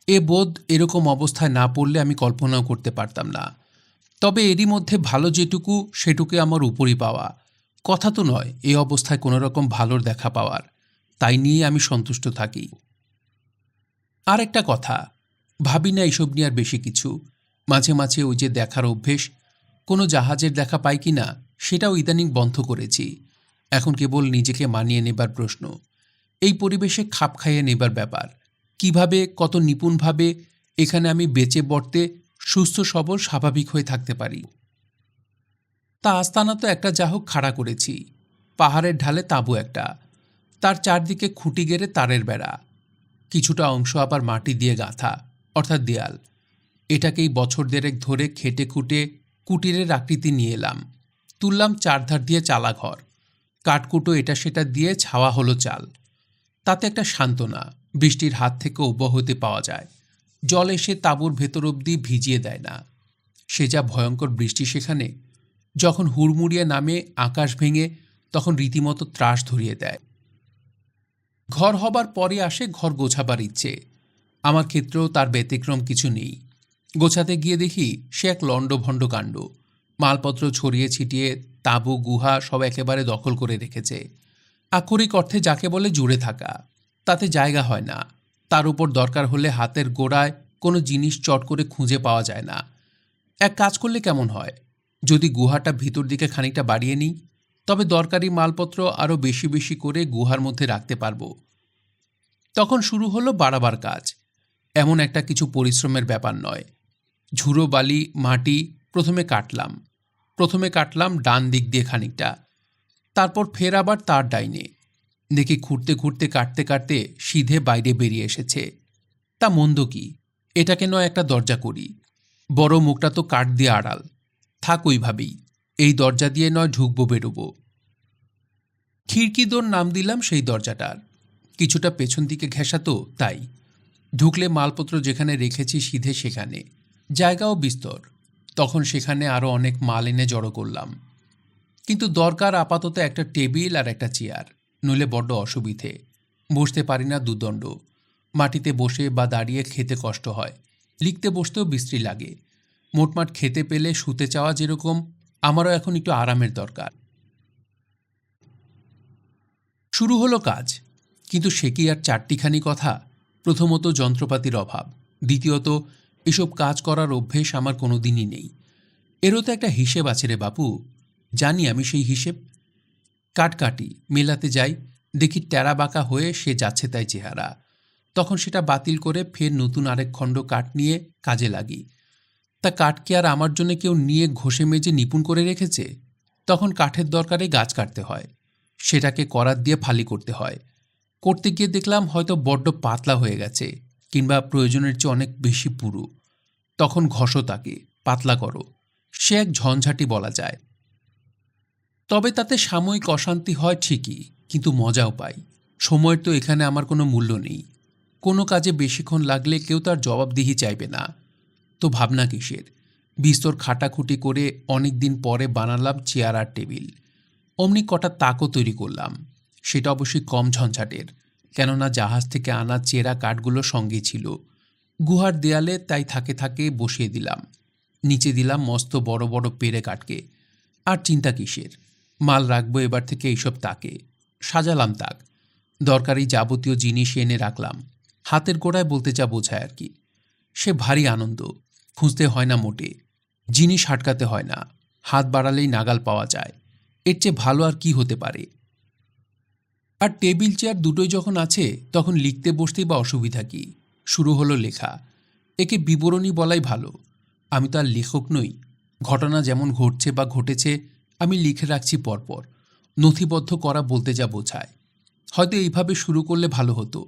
S1: এ বোধ এরকম অবস্থায় না পড়লে আমি কল্পনাও করতে পারতাম না। তবে এরই মধ্যে ভালো যেটুকু সেটুকু আমার উপরই পাওয়া। কথা তো নয় এই অবস্থায় কোনো রকম ভালোর দেখা পাওয়ার, তাই নিয়ে আমি সন্তুষ্ট থাকি। আর একটা কথা, ভাবি না এসব নিয়ে আর বেশি কিছু। মাঝে মাঝে ওই যে দেখার অভ্যেস, কোনো জাহাজের দেখা পাই কি না সেটাও ইদানিং বন্ধ করেছি। এখন কেবল নিজেকে মানিয়ে নেবার প্রশ্ন, এই পরিবেশে খাপ খাইয়ে নেবার ব্যাপার। কিভাবে, কত নিপুণভাবে এখানে আমি বেঁচে বর্তে সুস্থ সবল স্বাভাবিক হয়ে থাকতে পারি। তা আস্তানা তো একটা যা হোক খাড়া করেছি। পাহাড়ের ঢালে তাঁবু একটা, তার চারদিকে খুঁটি গেড়ে তারের বেড়া, কিছুটা অংশ আবার মাটি দিয়ে গাঁথা, অর্থাৎ দেয়াল। এটাকেই বছর দেড়েক ধরে খেটে খুঁটে কুটিরের আকৃতি নিয়ে এলাম। তুললাম চারধার দিয়ে চালাঘর, কাঠকুটো এটা সেটা দিয়ে ছাওয়া হলো চাল। তাতে একটা সান্ত্বনা, বৃষ্টির হাত থেকে অব্যাহতি পাওয়া যায়। জল এসে তাঁবুর ভেতর অবধি ভিজিয়ে দেয় না। সে যা ভয়ঙ্কর বৃষ্টি সেখানে, যখন হুড়মুড়িয়ে নামে আকাশ ভেঙে, তখন রীতিমতো ত্রাস ধরিয়ে দেয়। ঘর হবার পরে আসে ঘর গোছাবার ইচ্ছে। আমার ক্ষেত্রেও তার ব্যতিক্রম কিছু নেই। গোছাতে গিয়ে দেখি সে এক লণ্ডভণ্ড কাণ্ড। মালপত্র ছড়িয়ে ছিটিয়ে তাঁবু গুহা সব একেবারে দখল করে রেখেছে। আক্ষরিক অর্থে যাকে বলে জুড়ে থাকা, তাতে জায়গা হয় না। তার উপর দরকার হলে হাতের গোড়ায় কোনো জিনিস চট করে খুঁজে পাওয়া যায় না। এক কাজ করলে কেমন হয়, যদি গুহাটা ভিতর দিকে খানিকটা বাড়িয়ে নিই, তবে দরকারি মালপত্র আরও বেশি বেশি করে গুহার মধ্যে রাখতে পারবো। তখন শুরু হলো বাড়াবার কাজ। এমন একটা কিছু পরিশ্রমের ব্যাপার নয়। ঝুড়ো বালি মাটি প্রথমে কাটলাম ডান দিক দিয়ে খানিকটা, তারপর ফের আবার তার ডাইনে। দেখি খুঁড়তে খুঁড়তে কাটতে কাটতে সিধে বাইরে বেরিয়ে এসেছে। তা মন্দ কি, এটাকে নয় একটা দরজা করি। বড় মুখটা তো কাঠ দিয়ে আড়াল, থাক ওইভাবেই। এই দরজা দিয়ে নয় ঢুকবো বেরোবো। খিড়কি দোর নাম দিলাম সেই দরজাটার। কিছুটা পেছন দিকে ঘেঁষাতো, তাই ঢুকলে মালপত্র যেখানে রেখেছি সিধে সেখানে, জায়গাও বিস্তর। তখন সেখানে আরও অনেক মাল এনে জড়ো করলাম। কিন্তু দরকার আপাতত একটা টেবিল আর একটা চেয়ার, নইলে বড্ড অসুবিধে। বসতে পারি না দুদণ্ড। মাটিতে বসে বা দাঁড়িয়ে খেতে কষ্ট হয়, লিখতে বসতেও বিশ্রী লাগে। মোটমাট খেতে পেলে শুতে চাওয়া যেরকম, আমারও এখন একটু আরামের দরকার। শুরু হলো কাজ, কিন্তু সে কি আর চারটিখানি কথা। প্রথমত যন্ত্রপাতির অভাব, দ্বিতীয়ত এসব কাজ করার অভ্যেস আমার কোনো দিনই নেই। এরও তো একটা হিসেব আছে রে বাপু, জানি আমি সেই হিসেব। কাট কাটি, মেলাতে যাই, দেখি টেরা বাঁকা হয়ে সে যাচ্ছে তাই চেহারা। তখন সেটা বাতিল করে ফের নতুন আরেক খণ্ড কাঠ নিয়ে কাজে লাগি। তা কাঠ কি আর আমার জন্য কেউ নিয়ে ঘষে মেজে নিপুণ করে রেখেছে? তখন কাঠের দরকারে গাছ কাটতে হয়, সেটাকে করাত দিয়ে ফালি করতে হয়। করতে গিয়ে দেখলাম হয়তো বড্ড পাতলা হয়ে গেছে, কিংবা প্রয়োজনের চেয়ে অনেক বেশি পুরু। তখন ঘষো তাকে, পাতলা করো। সে এক ঝঞ্ঝাটি বলা যায়। তবে তাতে সাময়িক অশান্তি হয় ঠিকই, কিন্তু মজাও পাই। সময়ের তো এখানে আমার কোনো মূল্য নেই। কোনো কাজে বেশিক্ষণ লাগলে কেউ তার জবাবদিহি চাইবে না, তো ভাবনা কিসের? বিস্তর খাটাখুটি করে অনেক দিন পরে বানালাম চেয়ার আর টেবিল। অমনি কটা তাকও তৈরি করলাম, সেটা অবশ্যই কম ঝঞ্ঝাটের, কেননা জাহাজ থেকে আনা চেরা কাঠগুলো সঙ্গে ছিল। গুহার দেয়ালে তাই থাকে থাকে বসিয়ে দিলাম। নিচে দিলাম মস্ত বড় বড় পেরে কাঠকে। আর চিন্তা কিসের, মাল রাখবো এবার থেকে এইসব তাকে। সাজালাম তাক, দরকারি যাবতীয় জিনিস এনে রাখলাম। হাতের গোড়ায় বলতে যা বোঝায় আর কি। সে ভারী আনন্দ, খুঁজতে হয় না মোটে, জিনিস হাটকাতে হয় না, হাত বাড়ালেই নাগাল পাওয়া যায়। এর চেয়ে ভালো আর কি হতে পারে? আর টেবিল চেয়ার দুটোই যখন আছে, তখন লিখতে বসতেই বা অসুবিধা কি? শুরু হলো লেখা। একে বিবরণী বলাই ভালো। আমি তো আর লেখক নই। ঘটনা যেমন ঘটছে বা ঘটেছে আমি লিখে রাখছি পরপর, নথিবদ্ধ করা বলতে যা বোঝায়। হয়তো এইভাবে শুরু করলে ভালো হতো।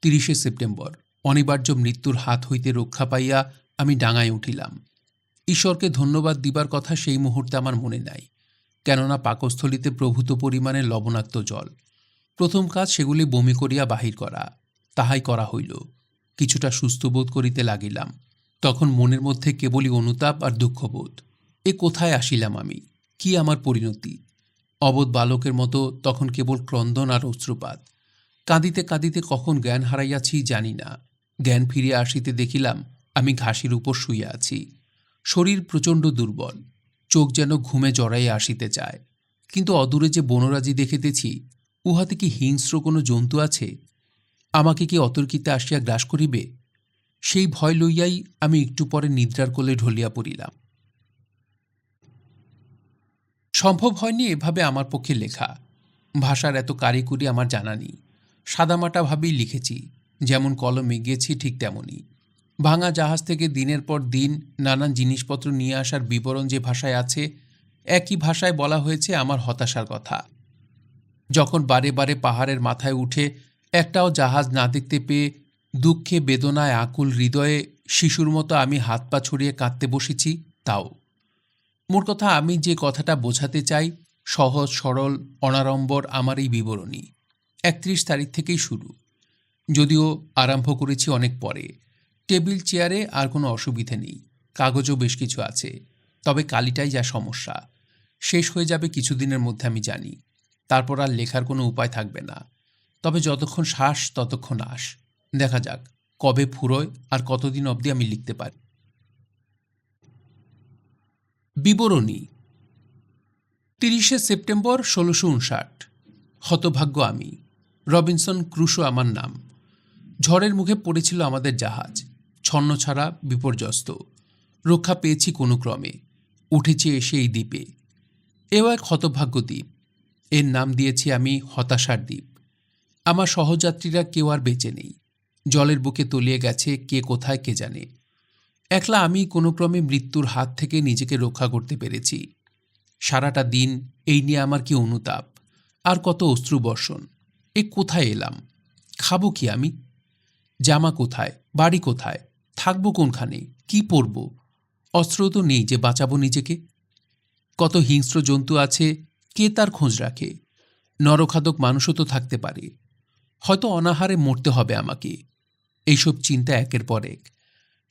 S1: 30শে সেপ্টেম্বর অনিবার্য মৃত্যুর হাত হইতে রক্ষা পাইয়া আমি ডাঙায় উঠিলাম। ঈশ্বরকে ধন্যবাদ দিবার কথা সেই মুহূর্তে আমার মনে নাই, কেননা পাকস্থলিতে প্রভূত পরিমাণে লবণাক্ত জল। প্রথম কাজ সেগুলি বমি করিয়া বাহির করা, তাহাই করা হইল। কিছুটা সুস্থ বোধ করিতে লাগিলাম, তখন মনের মধ্যে কেবলই অনুতাপ আর দুঃখবোধ। এ কোথায় আসিলাম আমি? কি আমার পরিণতি? অবোধ বালকের মতো তখন কেবল ক্রন্দন আর অশ্রুপাত। কাঁদিতে কাঁদিতে কখন জ্ঞান হারাইয়াছি জানি না। জ্ঞান ফিরিয়া আসিতে দেখিলাম আমি ঘাসের উপর শুইয়া আছি। শরীর প্রচণ্ড দুর্বল, চোখ যেন ঘুমে জড়াইয়া আসিতে চায়। কিন্তু অদূরে যে বনরাজি দেখিতেছি, উহাতে কি হিংস্র কোনো জন্তু আছে? আমাকে কি অতর্কিতে আসিয়া গ্রাস করিবে? সেই ভয় লইয়াই আমি একটু পরে নিদ্রার কোলে ঢলিয়া পড়িলাম। সম্ভব হয়নি এভাবে আমার পক্ষে লেখা। ভাষার এত কারিকুরি আমার জানা নেই। সাদামাটাভাবেই লিখেছি, যেমন কলমে গিয়েছি ঠিক তেমনই। ভাঙা জাহাজ থেকে দিনের পর দিন নানান জিনিসপত্র নিয়ে আসার বিবরণ যে ভাষায় আছে, একই ভাষায় বলা হয়েছে আমার হতাশার কথা। যখন বারে বারে পাহাড়ের মাথায় উঠে একটাও জাহাজ না দেখতে পেয়ে দুঃখে বেদনায় আকুল হৃদয়ে শিশুর মতো আমি হাত পা ছড়িয়ে কাঁদতে বসেছি, তাও। মোট কথা, আমি যে কথাটা বোঝাতে চাই, সহজ সরল অনাড়ম্বর আমার এই বিবরণী। 31 তারিখ থেকেই শুরু, যদিও আরম্ভ করেছি অনেক পরে। টেবিল চেয়ারে আর কোনো অসুবিধে নেই, কাগজও বেশ কিছু আছে। তবে কালিটাই যা সমস্যা। শেষ হয়ে যাবে কিছুদিনের মধ্যে আমি জানি। তারপর আর লেখার কোনো উপায় থাকবে না। তবে যতক্ষণ শ্বাস ততক্ষণ আশ। দেখা যাক কবে ফুরোয় আর কতদিন অবধি আমি লিখতে পারি। বিবরণী ৩০শে সেপ্টেম্বর ১৬৫৯। হতভাগ্য আমি। রবিনসন ক্রুশো আমার নাম। ঝড়ের মুখে পড়েছিল আমাদের জাহাজ, ছন্নছাড়া, বিপর্যস্ত। রক্ষা পেয়েছি কোনো ক্রমে, উঠেছি এসে এই দ্বীপে। এও এক হতভাগ্য দ্বীপ। এর নাম দিয়েছি আমি হতাশার দ্বীপ। আমার সহযাত্রীরা কেউ আর বেঁচে নেই। জলের বুকে তলিয়ে গেছে কে কোথায় কে জানে। একলা আমি কোনো ক্রমে মৃত্যুর হাত থেকে নিজেকে রক্ষা করতে পেরেছি। সারাটা দিন এই নিয়ে আমার কি অনুতাপ, আর কত অশ্রুবর্ষণ। এ কোথায় এলাম? খাবো কি আমি? জামা কোথায়, বাড়ি কোথায়, থাকবো কোনখানে, কি পরব? অস্ত্র তো নেই যে বাঁচাবো নিজেকে। কত হিংস্র জন্তু আছে, কে তার খোঁজ রাখে? নরখাদক মানুষও তো থাকতে পারে। হয়তো অনাহারে মরতে হবে আমাকে। এইসব চিন্তা একের পর এক।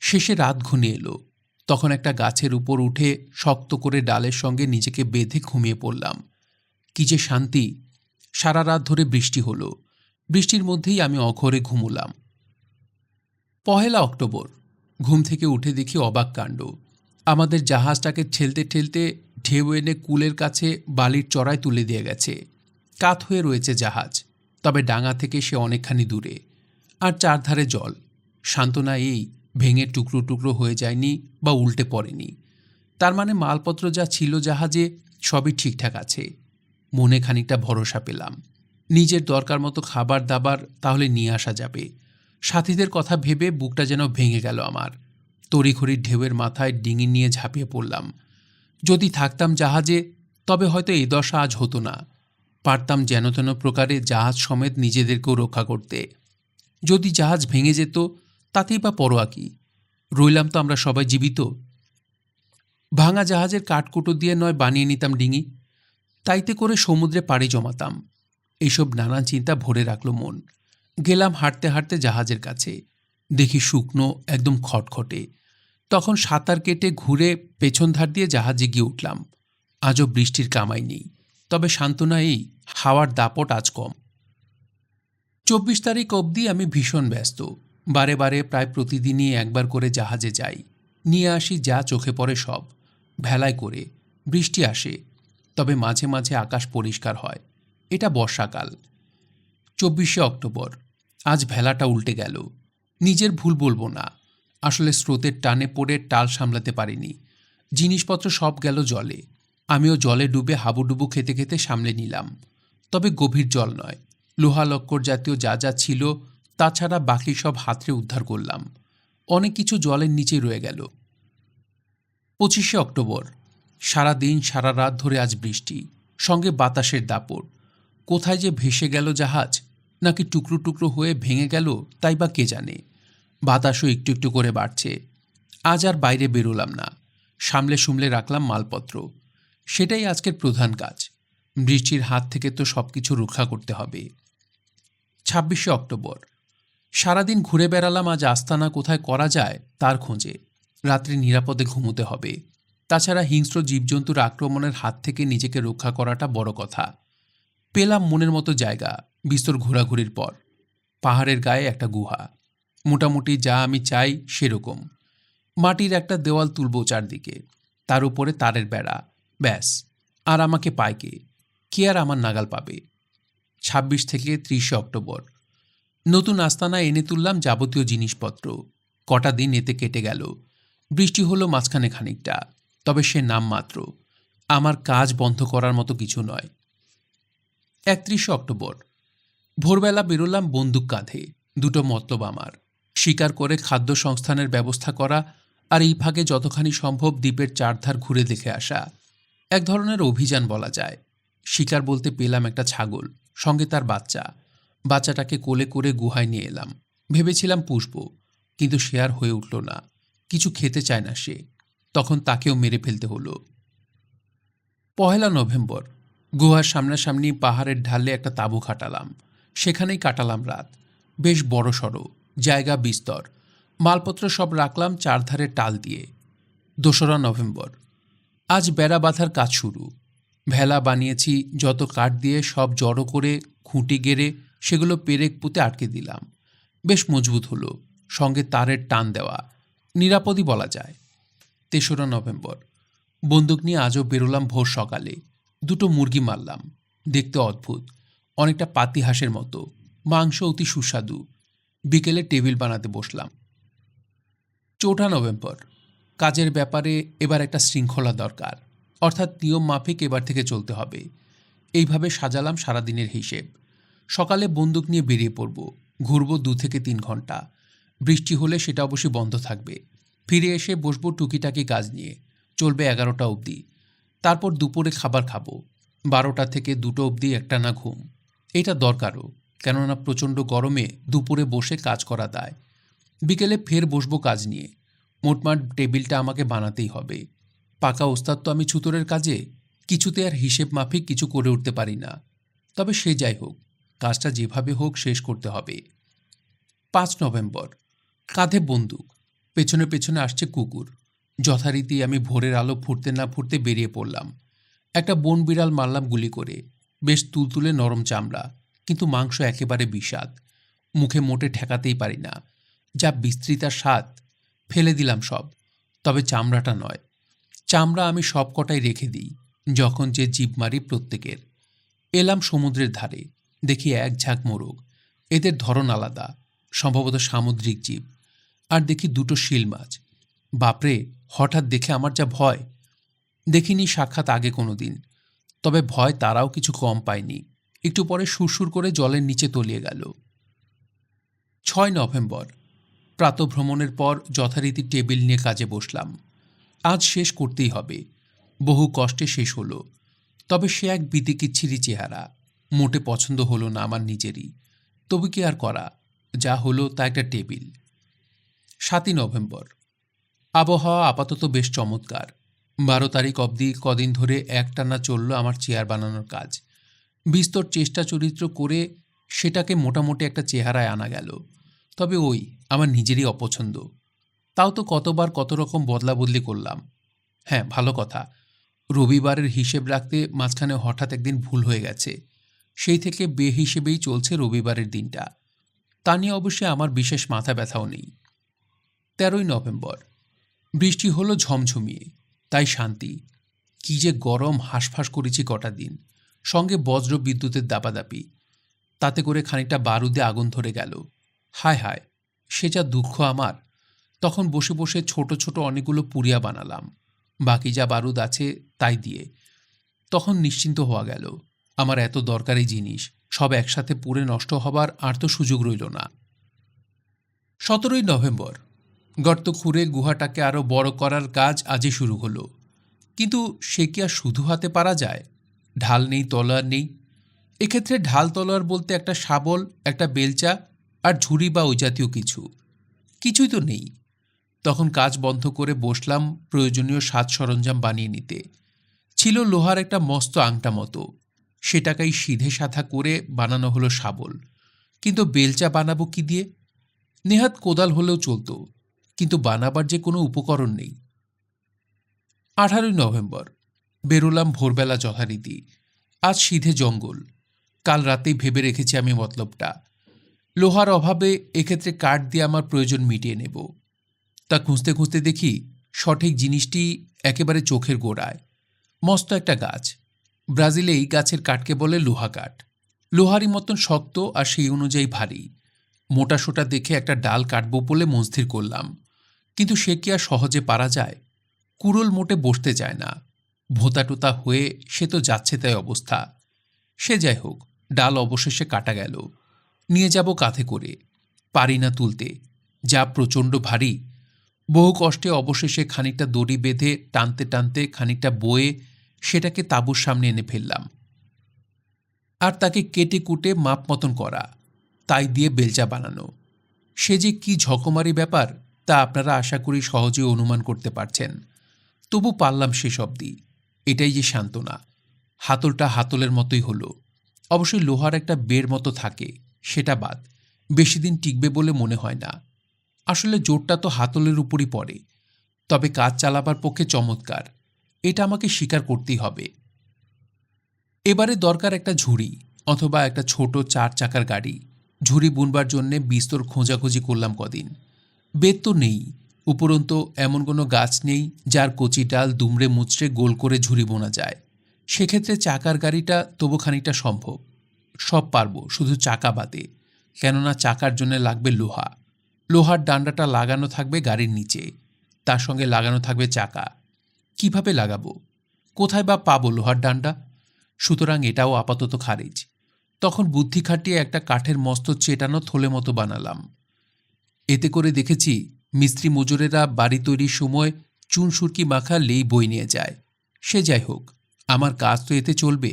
S1: শেষে রাত ঘনিয়ে এলো। তখন একটা গাছের উপর উঠে শক্ত করে ডালের সঙ্গে নিজেকে বেঁধে ঘুমিয়ে পড়লাম। কি যে শান্তি! সারা রাত ধরে বৃষ্টি হলো। বৃষ্টির মধ্যেই আমি অঘরে ঘুমুলাম। ১ অক্টোবর। ঘুম থেকে উঠে দেখি অবাক কাণ্ড। আমাদের জাহাজটাকে ঠেলতে ঠেলতে ঢেউ এনে কুলের কাছে বালির চড়ায় তুলে দিয়ে গেছে। কাত হয়ে রয়েছে জাহাজ, তবে ডাঙা থেকে সে অনেকখানি দূরে। আর চারধারে জল। সান্ত্বনা এই, ভেঙে টুকরো টুকরো হয়ে যায়নি বা উল্টে পড়েনি। তার মানে মালপত্র যা ছিল জাহাজে সবই ঠিকঠাক আছে। মনে খানিকটা ভরসা পেলাম। নিজের দরকার মতো খাবার দাবার তাহলে নিয়ে আসা যাবে। সাথীদের কথা ভেবে বুকটা যেন ভেঙে গেল আমার। তড়িঘড়ির ঢেউয়ের মাথায় ডিঙি নিয়ে ঝাঁপিয়ে পড়লাম। যদি থাকতাম জাহাজে, তবে হয়তো এই দশা আজ হতো না। পারতাম যেন তেন প্রকারে জাহাজ সমেত নিজেদেরকেও রক্ষা করতে। যদি জাহাজ ভেঙে যেত, তাতেই বা পরোয়া কি? রইলাম তো আমরা সবাই জীবিত। ভাঙা জাহাজের কাঠকুটো দিয়ে নয় বানিয়ে নিতাম ডিঙি, তাইতে করে সমুদ্রে পাড়ি জমাতাম। এইসব নানান চিন্তা ভরে রাখল মন। গেলাম হাঁটতে হাঁটতে জাহাজের কাছে। দেখি শুকনো, একদম খটখটে। তখন সাঁতার কেটে ঘুরে পেছন ধার দিয়ে জাহাজে গিয়ে উঠলাম। আজও বৃষ্টির কামাই নেই, তবে সান্ত্বনা এই, হাওয়ার দাপট আজ কম। ২৪ তারিখ অবধি আমি ভীষণ ব্যস্ত। বারে বারে প্রায় প্রতিদিনই একবার করে জাহাজে যাই, নিয়ে আসি যা চোখে পড়ে সব। ভেলায় করে বৃষ্টি আসে, তবে মাঝে মাঝে আকাশ পরিষ্কার হয়। এটা বর্ষাকাল। ২৪শে অক্টোবর। আজ ভেলাটা উল্টে গেল। নিজের ভুল বলবো না, আসলে স্রোতের টানে পড়ে টাল সামলাতে পারিনি। জিনিসপত্র সব গেল জলে। আমিও জলে ডুবে হাবুডুবু খেতে খেতে সামলে নিলাম। তবে গভীর জল নয়, লোহা লক্কর জাতীয় যা যা ছিল তাছাড়া বাকি সব হাতড়ে উদ্ধার করলাম। অনেক কিছু জলের নিচে রয়ে গেল। ২৫শে অক্টোবর। সারা দিন সারা রাত ধরে আজ বৃষ্টি, সঙ্গে বাতাসের দাপট। কোথায় যে ভেসে গেল জাহাজ, নাকি টুকরো টুকরো হয়ে ভেঙে গেল তাই বা কে জানে। বাতাসও একটু একটু করে বাড়ছে। আজ আর বাইরে বেরোলাম না, সামলে সুমলে রাখলাম মালপত্র। সেটাই আজকের প্রধান কাজ। বৃষ্টির হাত থেকে তো সব কিছু রক্ষা করতে হবে। ২৬শে অক্টোবর। সারাদিন ঘুরে বেড়ালাম আজ আস্তানা কোথায় করা যায় তার খোঁজে। রাত্রে নিরাপদে ঘুমোতে হবে। তাছাড়া হিংস্র জীবজন্তুর আক্রমণের হাত থেকে নিজেকে রক্ষা করাটা বড় কথা। পেলাম মনের মতো জায়গা বিস্তর ঘোরাঘুরির পর। পাহাড়ের গায়ে একটা গুহা, মোটামুটি যা আমি চাই সেরকম। মাটির একটা দেওয়াল তুলব চারদিকে, তার উপরে তারের বেড়া, ব্যাস। আর আমাকে পায় কে? কে আর আমার নাগাল পাবে? ২৬ থেকে ৩০শে অক্টোবর। নতুন আস্তানা এনে তুললাম যাবতীয় জিনিসপত্র। কটা দিন এতে কেটে গেল। বৃষ্টি হলো মাঝখানে খানিকটা, তবে সে নামমাত্র। আমার কাজ বন্ধ করার মতো কিছু নয়। ৩১শে অক্টোবর। ভোরবেলা বেরোলাম বন্দুক কাঁধে। দুটো মতলব আমার, শিকার করে খাদ্য সংস্থানের ব্যবস্থা করা, আর এই ফাঁকে যতখানি সম্ভব দ্বীপের চারধার ঘুরে দেখে আসা। এক ধরনের অভিযান বলা যায়। শিকার বলতে পেলাম একটা ছাগল, সঙ্গে তার বাচ্চা। বাচ্চাটাকে কোলে করে গুহায় নিয়ে এলাম। ভেবেছিলাম পুষব, কিন্তু সে আর হয়ে উঠল না। কিছু খেতে চায় না সে। তখন তাকেও মেরে ফেলতে হলো। ১ নভেম্বর। গুহার সামনাসামনি পাহাড়ের ঢালে একটা তাঁবু খাটালাম। সেখানেই কাটালাম রাত। বেশ বড় সড়ো, জায়গা বিস্তর। মালপত্র সব রাখলাম চারধারে টাল দিয়ে। ২রা নভেম্বর। আজ বেড়া বাঁধার কাজ শুরু। ভেলা বানিয়েছি যত কাঠ দিয়ে সব জড়ো করে খুঁটি গেড়ে সেগুলো পেরেক পুঁতে আটকে দিলাম। বেশ মজবুত হলো, সঙ্গে তারের টান দেওয়া। নিরাপদই বলা যায়। ৩রা নভেম্বর। বন্দুক নিয়ে আজও বেরোলাম ভোর সকালে। দুটো মুরগি মারলাম, দেখতে অদ্ভুত, অনেকটা পাতি হাঁসের মতো, মাংস অতি সুস্বাদু। বিকেলে টেবিল বানাতে বসলাম। ৪ঠা নভেম্বর। কাজের ব্যাপারে এবার একটা শৃঙ্খলা দরকার, অর্থাৎ নিয়ম মাফিক এবার থেকে চলতে হবে। এইভাবে সাজালাম সারাদিনের হিসেব। সকালে বন্দুক নিয়ে বেরিয়ে পড়ব, ঘুরব ২ থেকে ৩ ঘন্টা। বৃষ্টি হলে সেটা অবশ্যই বন্ধ থাকবে। ফিরে এসে বসবো টুকিটাকি কাজ নিয়ে, চলবে ১১টা অবধি। তারপর দুপুরে খাবার খাবো, ১২টা থেকে ২টো অবধি একটানা ঘুম। এটা দরকারও, কেননা প্রচণ্ড গরমে দুপুরে বসে কাজ করা দায়। বিকেলে ফের বসবো কাজ নিয়ে। মোটমাট টেবিলটা আমাকে বানাতেই হবে। পাকা ওস্তাদ তো আমি ছুতোরের কাজে, কিছুতে আর হিসেব মাফিক কিছু করে উঠতে পারি না। তবে সে যাই হোক, কাজটা যেভাবে হোক শেষ করতে হবে। ৫ নভেম্বর। কাঁধে বন্দুক, পেছনে পেছনে আসছে কুকুর। যথারীতি আমি ভোরের আলো ফুটতে না ফুটতে বেরিয়ে পড়লাম। একটা বন বিড়াল মারলাম গুলি করে। বেশ তুলতুলে নরম চামড়া, কিন্তু মাংস একেবারে বিস্বাদ। মুখে মোটে ঠেকাতেই পারি না, যা বিস্তৃতার স্বাদ। ফেলে দিলাম সব, তবে চামড়াটা নয়। চামড়া আমি সব কটাই রেখে দিই, যখন যে জীব মারি প্রত্যেকের। এলাম সমুদ্রের ধারে, দেখি এক ঝাঁক মোরগ। এদের ধরন আলাদা, সম্ভবত সামুদ্রিক জীব। আর দেখি দুটো শিল মাছ। বাপরে, হঠাৎ দেখে আমার যা ভয়! দেখিনি সাক্ষাৎ আগে কোনো দিন, তবে ভয় তারাও কিছু কম পায়নি। একটু পরে সুরসুর করে জলের নিচে তলিয়ে গেল। ৬ নভেম্বর। প্রাতঃভ্রমণের পর যথারীতি টেবিল নিয়ে কাজে বসলাম। আজ শেষ করতেই হবে। বহু কষ্টে শেষ হলো, তবে সে এক বিতিকিচ্ছিরি চেহারা। মোটে পছন্দ হলো না আমার নিজেরই। তবু কি আর করা, যা হলো তা একটা টেবিল। ৭ই নভেম্বর। আবহাওয়া আপাতত বেশ চমৎকার। ১২ তারিখ অবধি কদিন ধরে একটানা চলল আমার চেয়ার বানানোর কাজ। বিস্তর চেষ্টা চরিত্র করে সেটাকে মোটামুটি একটা চেহারায় আনা গেল। তবে ওই আমার নিজেরই অপছন্দ। তাও তো কতবার কত রকম বদলা বদলি করলাম। হ্যাঁ, ভালো কথা, রবিবারের হিসেব রাখতে মাঝখানে হঠাৎ একদিন ভুল হয়ে গেছে। সেই থেকে বেহিসেবেই চলছে রবিবারের দিনটা। তা নিয়ে অবশ্যই আমার বিশেষ মাথা ব্যথাও নেই। ১৩ই নভেম্বর। বৃষ্টি হলো ঝমঝমিয়ে, তাই শান্তি। কি যে গরম, হাঁসফাঁস করেছি কটা দিন, সঙ্গে বজ্র বিদ্যুতের দাপাদাপি। তাতে করে খানিকটা বারুদে আগুন ধরে গেল। হায় হায়, সে যা দুঃখ আমার! তখন বসে বসে ছোট ছোট অনেকগুলো পুড়িয়া বানালাম, বাকি যা বারুদ আছে তাই দিয়ে। তখন নিশ্চিন্ত হওয়া গেল। আমার এত দরকারি জিনিস সব একসাথে পুড়ে নষ্ট হবার আর তো সুযোগ রইল না। ১৭ই নভেম্বর। গর্ত খুঁড়ে গুহাটাকে আরও বড় করার কাজ আজই শুরু হলো। কিন্তু সে কি আর শুধু হাতে পারা যায়? ঢাল নেই, তলোয়ার নেই। এক্ষেত্রে ঢাল তলোয়ার বলতে একটা শাবল, একটা বেলচা আর ঝুড়ি বা ওই জাতীয় কিছু। কিছুই তো নেই। তখন কাজ বন্ধ করে বসলাম প্রয়োজনীয় সাজ সরঞ্জাম বানিয়ে নিতে। ছিল লোহার একটা মস্ত আংটা মতো, সেটাকেই সিধে সাধা করে বানানো হলো শাবল। কিন্তু বেলচা বানাবো কি দিয়ে? নেহাত কোদাল হলেও চলতো, কিন্তু বানাবার যে কোনো উপকরণ নেই। ১৮ই নভেম্বর। বেরোলাম ভোরবেলা যথারীতি। আজ সিধে জঙ্গল। কাল রাতেই ভেবে রেখেছি আমি মতলবটা। লোহার অভাবে এক্ষেত্রে কাঠ দিয়ে আমার প্রয়োজন মিটিয়ে নেব। তা খুঁজতে খুঁজতে দেখি সঠিক জিনিসটি একেবারে চোখের গোড়ায়। মস্ত একটা গাছ। ব্রাজিলে এই গাছের কাঠকে বলে লোহা কাঠ। লোহারই মতন শক্ত আর সেই অনুযায়ী ভারী। মোটা সোটা দেখে একটা ডাল কাটব বলে মনস্থির করলাম, কিন্তু সে কি আর সহজে পারা যায়? কুড়োল মোটে বসতে চায় না। ভোঁতা-টোতা হয়ে সে তো যাচ্ছে তাই অবস্থা। সে যাই হোক, ডাল অবশেষে কাটা গেল। নিয়ে যাব কাঁধে করে। পারি না তুলতে, যা প্রচণ্ড ভারী। বহু কষ্টে অবশেষে খানিকটা দড়ি বেঁধে টানতে টানতে খানিকটা বয়ে সেটাকে তাঁবুর সামনে এনে ফেললাম। আর তাকে কেটে কুটে মাপ মতন করা, তাই দিয়ে বেলচা বানানো। সে যে কি ঝকমারি ব্যাপার তা আপনারা আশা করি সহজেই অনুমান করতে পারছেন। তবু পারলাম শেষ অবধি। এটাই যে সান্ত্বনা। হাতলটা হাতলের মতোই হলো। অবশ্যই লোহার একটা বের মতো থাকে, সেটা বাদ। বেশি দিন টিকবে বলে মনে হয় না। আসলে জোরটা তো হাতলের উপরই পড়ে, তবে কাজ চালাবার পক্ষে চমৎকার, এটা আমাকে স্বীকার করতেই হবে। এবারে দরকার একটা ঝুড়ি অথবা একটা ছোট 4 চাকার গাড়ি। ঝুড়ি বুনবার জন্যে বিস্তর খোঁজাখুঁজি করলাম কদিন। বেত তো নেই, উপরন্তু এমন কোনো গাছ নেই যার কচি ডাল দুমড়ে মুচড়ে গোল করে ঝুড়ি বোনা যায়। সেক্ষেত্রে চাকার গাড়িটা তবু খানিকটা সম্ভব। সব পারবো, শুধু চাকা বাদে, কেননা চাকার জন্য লাগবে লোহা। লোহার ডান্ডাটা লাগানো থাকবে গাড়ির নিচে, তার সঙ্গে লাগানো থাকবে চাকা। কিভাবে লাগাবো? কোথায় বা পাবো লোহার ডান্ডা? সুতরাং এটাও আপাতত খারিজ। তখন বুদ্ধি খাটিয়ে একটা কাঠের মস্ত চেটানো থলে মতো বানালাম। এতে করে দেখেছি মিস্ত্রি মজুরেরা বাড়ি তৈরির সময় চুন সুরকি মাখা লেই বই নিয়ে যায়। সে যাই হোক, আমার কাজ তো এতে চলবে।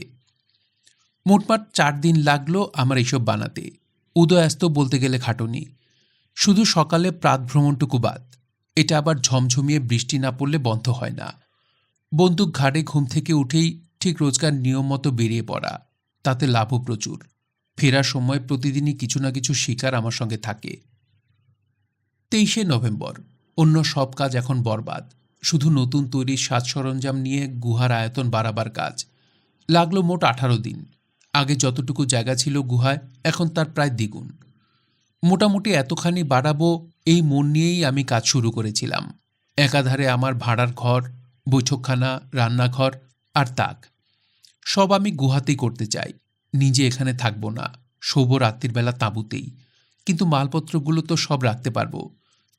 S1: মোটমাট 4 দিন লাগলো আমার এইসব বানাতে। উদয়াস্ত বলতে গেলে খাটুনি, শুধু সকালে প্রাতভ্রমণটুকু বাদ। এটা আবার ঝমঝমিয়ে বৃষ্টি না পড়লে বন্ধ হয় না। বন্দুক ঘাড়ে ঘুম থেকে উঠেই ঠিক রোজকার নিয়ম মতো বেরিয়ে পড়া, তাতে লাভও প্রচুর। ফেরার সময় প্রতিদিনই কিছু না কিছু শিকার আমার সঙ্গে থাকে। 23শে নভেম্বর। অন্য সব কাজ এখন বরবাদ, শুধু নতুন তৈরির সাজ সরঞ্জাম নিয়ে গুহার আয়তন বাড়াবার কাজ। লাগলো মোট 18 দিন। আগে যতটুকু জায়গা ছিল গুহায়, এখন তার প্রায় দ্বিগুণ। মোটামুটি এতখানি বাড়াবো এই মন নিয়েই আমি কাজ শুরু করেছিলাম। একাধারে আমার ভাড়ার ঘর, বৈঠকখানা, রান্নাঘর আর তাক, সব আমি গুহাতেই করতে চাই। নিজে এখানে থাকবো না, শোবো রাত্রির বেলা তাঁবুতেই। কিন্তু মালপত্রগুলো তো সব রাখতে পারবো,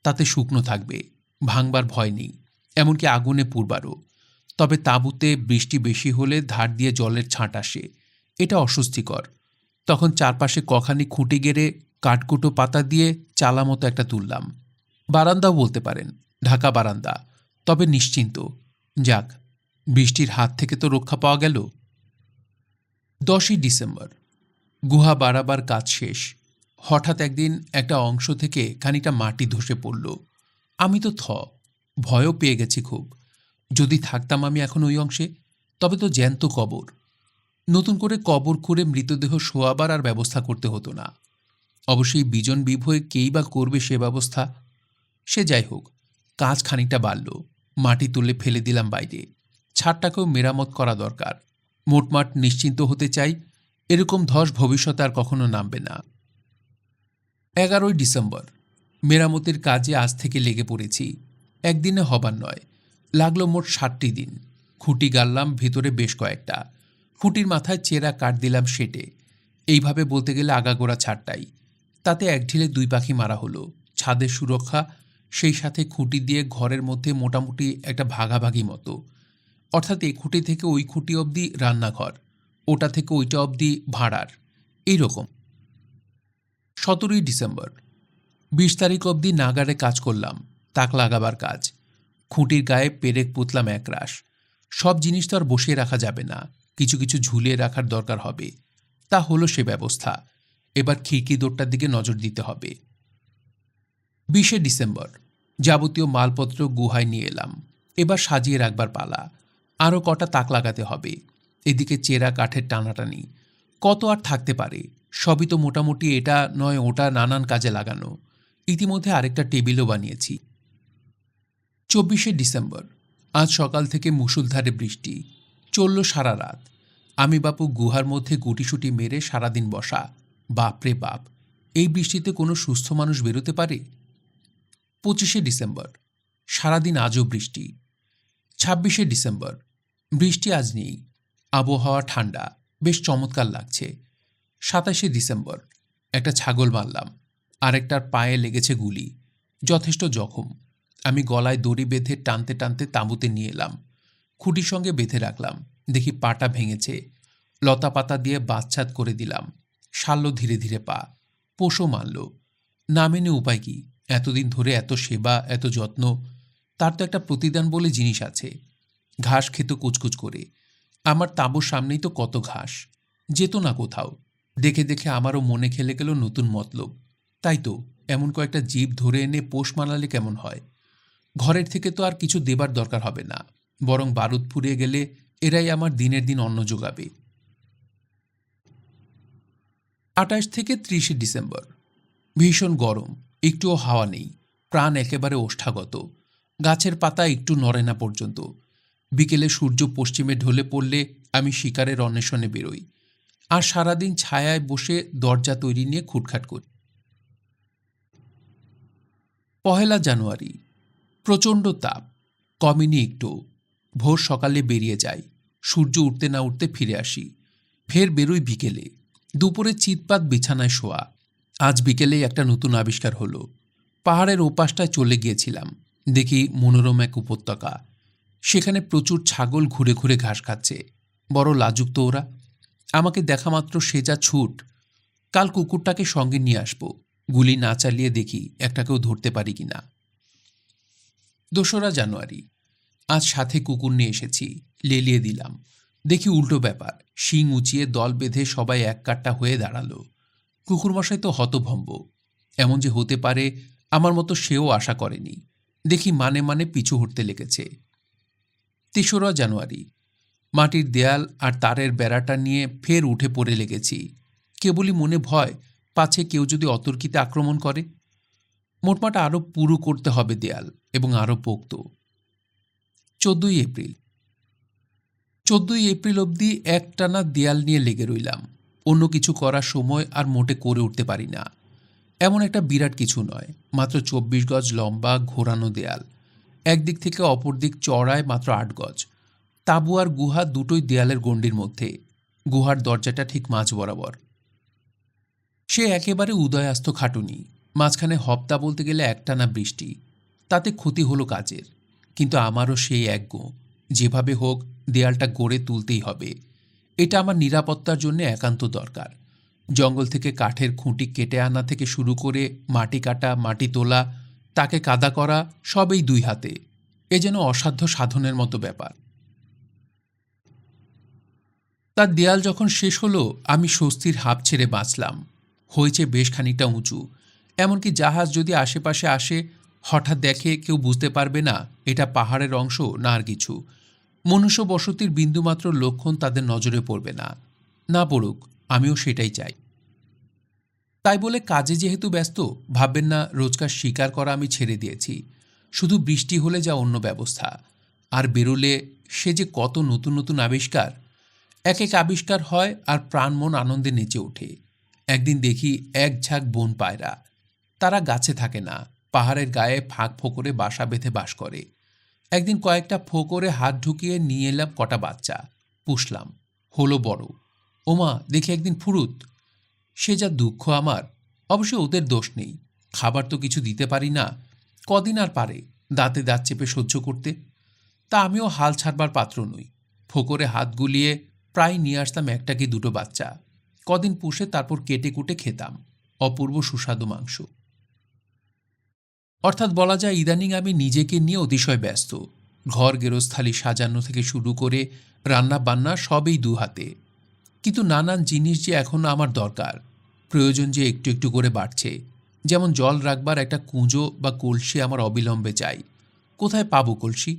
S1: তাতে শুকনো থাকবে, ভাঙবার ভয় নেই, এমনকি আগুনে পুড়বারও। তবে তাঁবুতে বৃষ্টি বেশি হলে ধার দিয়ে জলের ছাঁট আসে, এটা অস্বস্তিকর। তখন চারপাশে কখানি খুঁটি গেড়ে কাঠকুটো পাতা দিয়ে চালা মতো একটা তুললাম। বারান্দাও বলতে পারেন, ঢাকা বারান্দা, তবে নিশ্চিন্ত। যাক, বৃষ্টির হাত থেকে তো রক্ষা পাওয়া গেল। 10ই ডিসেম্বর। গুহা বাড়াবার কাজ শেষ। হঠাৎ একদিন একটা অংশ থেকে খানিকটা মাটি ধসে পড়ল। আমি তো ভয়ও পেয়ে গেছি খুব। যদি থাকতাম আমি এখন ওই অংশে, তবে তো জ্যান্ত কবর। নতুন করে কবর করে মৃতদেহ শোয়াবার আর ব্যবস্থা করতে হতো না। অবশ্যই বিজন বিভয়ে কেই বা করবে সে ব্যবস্থা। সে যাই হোক, কাজ খানিকটা বাড়ল। মাটি তুলে ফেলে দিলাম বাইরে। ছাদটাকেও মেরামত করা দরকার। মোটমাট নিশ্চিন্ত হতে চাই, এরকম ধস ভবিষ্যতে আর কখনো নামবে না। 11ই ডিসেম্বর। মেরামতির কাজে আজ থেকে লেগে পড়েছি। একদিনে হবার নয়, লাগলো মোট 7টি দিন। খুঁটি গাড়লাম ভেতরে বেশ কয়েকটা। খুঁটির মাথায় চেরা কাঠ দিলাম সেটে। এইভাবে বলতে গেলে আগাগোড়া ছাড়টাই। তাতে এক ঢিলে 2 পাখি মারা হলো। ছাদের সুরক্ষা, সেই সাথে খুঁটি দিয়ে ঘরের মধ্যে মোটামুটি একটা ভাগাভাগি মতো। অর্থাৎ এই খুঁটি থেকে ওই খুঁটি অবধি রান্নাঘর, ওটা থেকে ওইটা অবধি ভাড়ার, এইরকম। 17ই ডিসেম্বর। 20 তারিখ অবধি নাগারে কাজ করলাম, তাক লাগাবার কাজ। খুঁটির গায়ে পেরেক পুতলাম একরাশ। সব জিনিস তো আর বসিয়ে রাখা যাবে না, কিছু কিছু ঝুলিয়ে রাখার দরকার হবে। তা হলো সে ব্যবস্থা। এবার খিড়কি দোরটার দিকে নজর দিতে হবে। 20শে ডিসেম্বর। যাবতীয় মালপত্র গুহায় নিয়ে এলাম। এবার সাজিয়ে রাখবার পালা। আরও কটা তাক লাগাতে হবে। এদিকে চেরা কাঠের টানাটানি, কত আর থাকতে পারে। সবই তো মোটামুটি এটা নয় ওটা নানান কাজে লাগানো। ইতিমধ্যে আরেকটা টেবিলও বানিয়েছি। 24শে ডিসেম্বর। আজ সকাল থেকে মুষলধারে বৃষ্টি চলল সারা রাত। আমি বাপু গুহার মধ্যে গুটিসুটি মেরে সারাদিন বসা। বাপরে বাপ, এই বৃষ্টিতে কোনো সুস্থ মানুষ বেরোতে পারে? 25শে ডিসেম্বর। সারাদিন আজও বৃষ্টি। 26শে ডিসেম্বর। বৃষ্টি আজ নেই, আবহাওয়া ঠান্ডা, বেশ চমৎকার লাগছে। 27শে ডিসেম্বর। একটা ছাগল মারলাম, আরেকটার পায়ে লেগেছে গুলি, যথেষ্ট জখম। আমি গলায় দড়ি বেঁধে টানতে টানতে তাঁবুতে নিয়ে এলাম। খুঁটির সঙ্গে বেঁধে রাখলাম, দেখি পাটা ভেঙেছে। লতা পাতা দিয়ে বাঁধছাদ করে দিলাম। সারল ধীরে ধীরে পা, পোষও মানল। না মেনে উপায় কি? এতদিন ধরে এত সেবা, এত যত্ন, তার তো একটা প্রতিদান বলে জিনিস আছে। ঘাস খেত কুচকুচ করে। আমার তাঁবুর সামনেই তো কত ঘাস, যেত না কোথাও। দেখে দেখে আমারও মনে খেলে গেল নতুন মতলব। তাই তো, এমন কয়েকটা জীব ধরে এনে পোষ মানালে কেমন হয়? ঘরের থেকে তো আর কিছু দেবার দরকার হবে না, বরং বারুদ ফুরিয়ে গেলে এরাই আমার দিনের দিন অন্ন যোগাবে। 28 থেকে 30শে ডিসেম্বর। ভীষণ গরম, একটুও হাওয়া নেই, প্রাণ একেবারে ওষ্ঠাগত। গাছের পাতা একটু নড়ে না পর্যন্ত। বিকেলে সূর্য পশ্চিমে ঢলে পড়লে আমি শিকারের অন্বেষণে বেরোই, আর সারাদিন ছায়ায় বসে দরজা তৈরি নিয়ে খুটখাট করি। 1 জানুয়ারি। প্রচণ্ড তাপ, কমেনি একটু। ভোর সকালে বেরিয়ে যাই, সূর্য উঠতে না উঠতে ফিরে আসি, ফের বেরোই বিকেলে। দুপুরে চিৎপাত বিছানায় শোয়া। আজ বিকেলেই একটা নতুন আবিষ্কার হলো। পাহাড়ের ওপাশটায় চলে গিয়েছিলাম, দেখি মনোরম এক উপত্যকা। সেখানে প্রচুর ছাগল ঘুরে ঘুরে ঘাস খাচ্ছে। বড় লাজুক তো ওরা। আমাকে দেখা মাত্র সে যা ছুট। কাল কুকুরটাকে সঙ্গে নিয়ে আসবো, গুলি না চালিয়ে দেখি একটাকেও ধরতে পারি কিনা। ২রা জানুয়ারি। আজ সাথে কুকুর নিয়ে এসেছি, লেলিয়ে দিলাম। দেখি উল্টো ব্যাপার, শিং উঁচিয়ে দল বেঁধে সবাই এক কাট্টা হয়ে দাঁড়ালো। কুকুরমশাই তো হতভম্ব। এমন যে হতে পারে আমার মতো সেও আশা করেনি। দেখি মানে মানে পিছু হটতে লেগেছে। ৩রা জানুয়ারি। মাটির দেয়াল আর তারের বেড়াটা নিয়ে ফের উঠে পড়ে লেগেছি। কেবলই মনে ভয়, পাছে কেউ যদি অতর্কিতে আক্রমণ করে। মোটমাট আরও পুরু করতে হবে দেয়াল, এবং আরও পোক্ত। ১৪ই এপ্রিল। ১৪ই এপ্রিল অবধি একটানা দেয়াল নিয়ে লেগে রইলাম। অন্য কিছু করার সময় আর মোটে করে উঠতে পারি না। এমন একটা বিরাট কিছু নয়, মাত্র ২৪ গজ লম্বা ঘোরানো দেয়াল। একদিক থেকে অপর দিক চড়ায় মাত্র ৮ গজ। তাঁবু আর গুহা দুটোই দেয়ালের গণ্ডির মধ্যে। গুহার দরজাটা ঠিক মাঝ বরাবর। সে একেবারে উদয়াস্ত খাটুনি। মাঝখানে হপ্তা বলতে গেলে একটানা বৃষ্টি। তাতে ক্ষতি হলো কাজের, কিন্তু আমারও সেই এক গো। যেভাবে হোক দেয়ালটা গড়ে তুলতেই হবে। এটা আমার নিরাপত্তার জন্য একান্ত দরকার। জঙ্গল থেকে কাঠের খুঁটি কেটে আনা থেকে শুরু করে মাটি কাটা, মাটি তোলা, তাকে কাদা করা, সবই ২ হাতে। এ যেন অসাধ্য সাধনের মতো ব্যাপার। তার দেয়াল যখন শেষ হলো, আমি স্বস্তির হাঁপ ছেড়ে বাঁচলাম। হয়েছে বেশ খানিকটা উঁচু। এমনকি জাহাজ যদি আশেপাশে আসে, হঠাৎ দেখে কেউ বুঝতে পারবে না এটা পাহাড়ের অংশ না আর কিছু। মনুষ্য বসতির বিন্দুমাত্র লক্ষণ তাদের নজরে পড়বে না। না পড়ুক, আমিও সেটাই চাই। তাই বলে কাজে যেহেতু ব্যস্ত, ভাববেন না রোজকার শিকার করা আমি ছেড়ে দিয়েছি। শুধু বৃষ্টি হলে যা অন্য ব্যবস্থা। আর বেরোলে সে যে কত নতুন নতুন আবিষ্কার। এক এক আবিষ্কার হয় আর প্রাণ মন আনন্দে নেচে ওঠে। একদিন দেখি এক ঝাঁক বন পায়রা। তারা গাছে থাকে না, পাহাড়ের গায়ে ফাঁক ফোকরে বাসা বেঁধে বাস করে। একদিন কয়েকটা ফোকরে হাত ঢুকিয়ে নিয়ে এলাম কটা বাচ্চা, পুষলাম, হলো বড়। ওমা, দেখি একদিন ফুরুত। সে যা দুঃখ আমার। অবশ্য ওদের দোষ নেই, খাবার তো কিছু দিতে পারি না। কদিন আর পারে দাঁতে দাঁত চেপে সহ্য করতে। তা আমিও হাল ছাড়বার পাত্র নই। ফোকরে হাত গুলিয়ে প্রায় নিয়ে আসতাম একটা কি দুটো বাচ্চা। কদিন পুষে তারপর কেটে কুটে খেতাম। অপূর্ব সুস্বাদু মাংস। অর্থাৎ বলা যায় ইদানিং আমি নিজেকে নিয়ে অতিশয় ব্যস্ত। ঘর গেরস্থালি সাজানো থেকে শুরু করে রান্না বান্না সবই ২ হাতে। কিন্তু নানান জিনিস যে এখনো আমার দরকার, প্রয়োজন যে একটু একটু করে বাড়ছে। যেমন জল রাখবার একটা কুঁজো বা কলসি আমার অবিলম্বে চাই। কোথায় পাবো কলসি?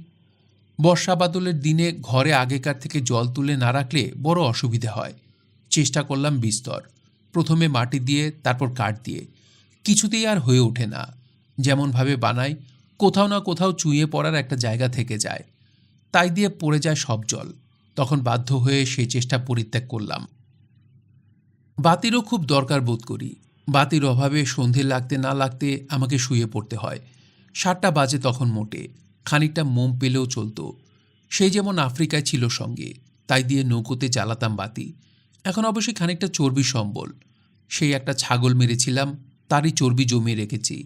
S1: বর্ষা বাদলের দিনে ঘরে আগেকার থেকে জল তুলে না রাখলে বড় অসুবিধে হয়। চেষ্টা করলাম বিস্তর, প্রথমে মাটি দিয়ে, তারপর কাঠ দিয়ে। কিছুতেই আর হয়ে ওঠে না। যেমনভাবে বানাই, কোথাও না কোথাও চুঁয়ে পড়ার একটা জায়গা থেকে যায়। তাই দিয়ে পড়ে যায় সব জল। তখন বাধ্য হয়ে সেই চেষ্টা পরিত্যাগ করলাম। বাতিরও খুব দরকার বোধ করি। বাতির অভাবে সন্ধে লাগতে না লাগতে আমাকে শুয়ে পড়তে হয়। ৭টা বাজে তখন মোটে। খানিকটা মোম পেলেও চলত। সেই যেমন আফ্রিকায় ছিল সঙ্গে, তাই দিয়ে নৌকোতে জ্বালাতাম বাতি। এখন অবশ্যই খানিকটা চর্বি সম্বল। সেই একটা ছাগল মেরেছিলাম, তারই চর্বি জমিয়ে রেখেছি।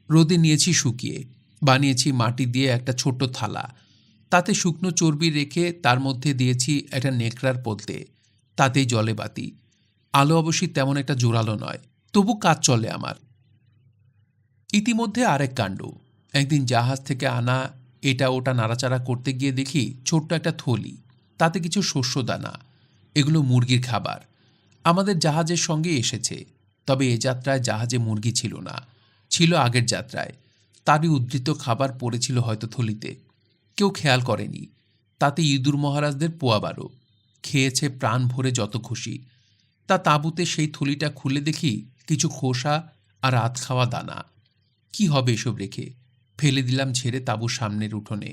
S1: রোদে নিয়েছি শুকিয়ে। বানিয়েছি মাটি দিয়ে একটা ছোট্ট থালা। তাতে শুকনো চর্বি রেখে তার মধ্যে দিয়েছি একটা নেকড়ার পলতে। তাতেই জ্বলে বাতি। আলো অবশ্যই তেমন একটা জোরালো নয়, তবু কাজ চলে আমার। ইতিমধ্যে আরেক কাণ্ড। একদিন জাহাজ থেকে আনা এটা ওটা নাড়াচাড়া করতে গিয়ে দেখি ছোট্ট একটা থলি, তাতে কিছু শস্য দানা। এগুলো মুরগির খাবার। আমাদের জাহাজের সঙ্গে এসেছে, তবে এ যাত্রায় জাহাজে মুরগি ছিল না, ছিল আগের যাত্রায়। তারই উদ্ধৃত খাবার পড়েছিল হয়তো থলিতে। কেউ খেয়াল করেনি। তাতে ইঁদুর মহারাজদের পোয়াবারও। খেয়েছে প্রাণ ভরে যত খুশি। তা তাঁবুতে সেই থলিটা খুলে দেখি কিছু খোসা আর আধ খাওয়া দানা। কি হবে এসব রেখে? ফেলে দিলাম ঝেড়ে তাঁবুর সামনের উঠোনে।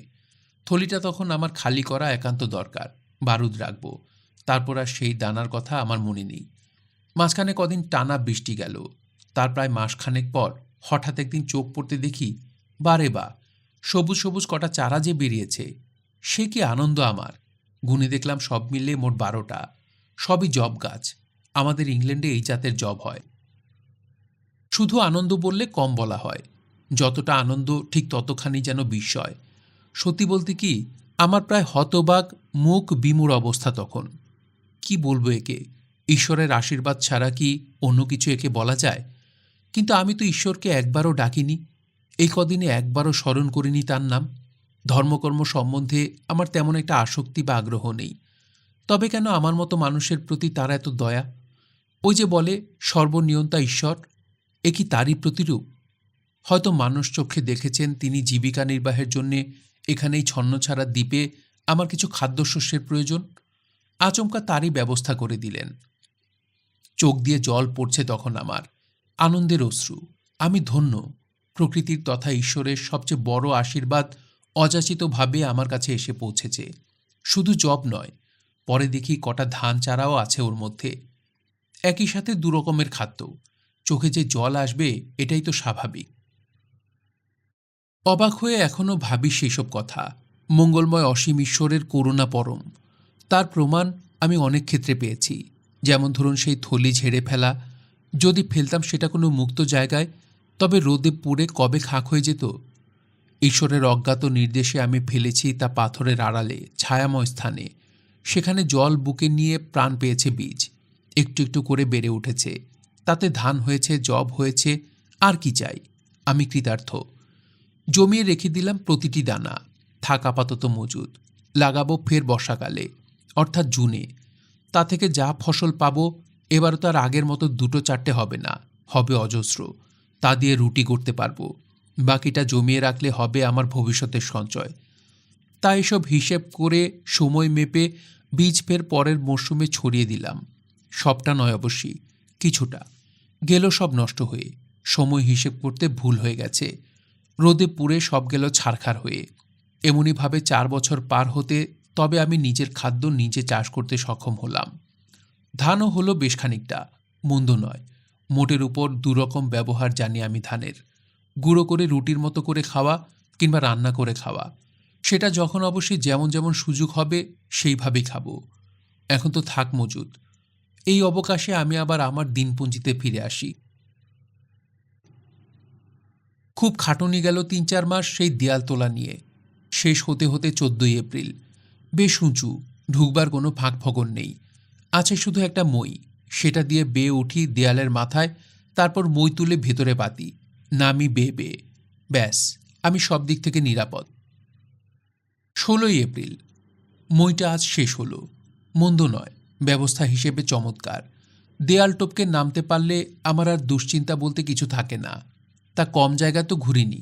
S1: থলিটা তখন আমার খালি করা একান্ত দরকার। বারুদ রাখব। তারপর আর সেই দানার কথা আমার মনে নেই। মাঝখানে কদিন টানা বৃষ্টি গেল। তার প্রায় মাসখানেক পর হঠাৎ একদিন চোখ পড়তে দেখি, বারে বা, সবুজ সবুজ কটা চারা যে বেরিয়েছে, সে কি আনন্দ আমার। গুনে দেখলাম সব মিলে মোট 12টা। সবই জব গাছ। আমাদের ইংল্যান্ডে এই জাতের জব হয়। শুধু আনন্দ বললে কম বলা হয়। যতটা আনন্দ ঠিক ততখানি যেন বিস্ময়। সত্যি বলতে কি, আমার প্রায় হতবাক, মুখ বিমূঢ় অবস্থা তখন। কি বলবো একে? ঈশ্বরের আশীর্বাদ ছাড়া কি অন্য কিছু একে বলা যায়? কিন্তু আমি তো ঈশ্বরকে একবারও ডাকিনি। এই কদিনে একবারও স্মরণ করিনি তার নাম। ধর্মকর্ম সম্বন্ধে আমার তেমন একটা আসক্তি বা আগ্রহ নেই। তবে কেন আমার মতো মানুষের প্রতি তার এত দয়া? ওই যে বলে সর্বনিয়ন্তা ঈশ্বর, এ কি তারই প্রতিরূপ? হয়তো মানুষ চোখে দেখেছেন তিনি জীবিকা নির্বাহের জন্যে এখানেই ছন্নছাড়া দ্বীপে আমার কিছু খাদ্যশস্যের প্রয়োজন। আচমকা তারই ব্যবস্থা করে দিলেন। চোখ দিয়ে জল পড়ছে তখন আমার, আনন্দের অশ্রু। আমি ধন্য। প্রকৃতির তথা ঈশ্বরের সবচেয়ে বড় আশীর্বাদ অযাচিতভাবে আমার কাছে এসে পৌঁছেছে। শুধু জব নয়, পরে দেখি কটা ধান চারাও আছে ওর মধ্যে। একই সাথে দুরকমের খাদ্য। চোখে যে জল আসবে এটাই তো স্বাভাবিক। অবাক হয়ে এখনো ভাবি সেইসব কথা। মঙ্গলময় অসীম ঈশ্বরের করুণা পরম। তার প্রমাণ আমি অনেক ক্ষেত্রে পেয়েছি। যেমন ধরুন সেই থলি ঝেড়ে ফেলা। যদি ফেলতাম সেটা কোনো মুক্ত জায়গায়, তবে রোদে পুড়ে কবে খাক হয়ে যেত। ঈশ্বরের অজ্ঞাত নির্দেশে আমি ফেলেছি তা পাথরের আড়ালে, ছায়াময় স্থানে। সেখানে জল বুকে নিয়ে প্রাণ পেয়েছে বীজ। একটু একটু করে বেড়ে উঠেছে। তাতে ধান হয়েছে, জব হয়েছে। আর কি চাই? আমি কৃতার্থ। জমিয়ে রেখে দিলাম প্রতিটি দানা। থাক আপাতত মজুদ। লাগাবো ফের বর্ষাকালে, অর্থাৎ জুনে। তা থেকে যা ফসল পাবো, এবারও তার আগের মতো 2-4টে হবে না, হবে অজস্র। তা দিয়ে রুটি করতে পারবো। বাকিটা জমিয়ে রাখলে হবে আমার ভবিষ্যতের সঞ্চয়। তা এসব হিসেব করে সময় মেপে বীজ ফের পরের মরশুমে ছড়িয়ে দিলাম। সবটা নয় অবশ্যই, কিছুটা। গেল সব নষ্ট হয়ে। সময় হিসেব করতে ভুল হয়ে গেছে। রোদে পুড়ে সব গেল ছারখার হয়ে। এমনিভাবে 4 বছর পার হতে তবে আমি নিজের খাদ্য নিজে চাষ করতে সক্ষম হলাম। ধানও হলো বেশ খানিকটা, মন্দ নয়। মোটের উপর 2 রকম ব্যবহার জানি আমি ধানের। গুঁড়ো করে রুটির মতো করে খাওয়া, কিংবা রান্না করে খাওয়া। সেটা যখন অবশ্যই যেমন যেমন সুযোগ হবে সেইভাবেই খাবো। এখন তো থাক মজুদ। এই অবকাশে আমি আবার আমার দিনপঞ্জিতে ফিরে আসি। খুব খাটুনি গেল 3-4 মাস সেই দেয়াল তোলা নিয়ে। শেষ হতে হতে 14ই এপ্রিল। বেশ উঁচু, ঢুকবার কোনো ফাঁক ফোকর নেই। আছে শুধু একটা মই। সেটা দিয়ে বেয়ে উঠি দেয়ালের মাথায়, তারপর মই তুলে ভেতরে পাতি। নামি বেয়ে বেয়ে। ব্যাস, আমি সব দিক থেকে নিরাপদ। 16ই এপ্রিল। মইটা আজ শেষ হলো। মন্দ নয়, ব্যবস্থা হিসেবে চমৎকার। দেয়াল টপকে নামতে পারলে আমার আর দুশ্চিন্তা বলতে কিছু থাকে না। তা কম জায়গা তো ঘুরিনি।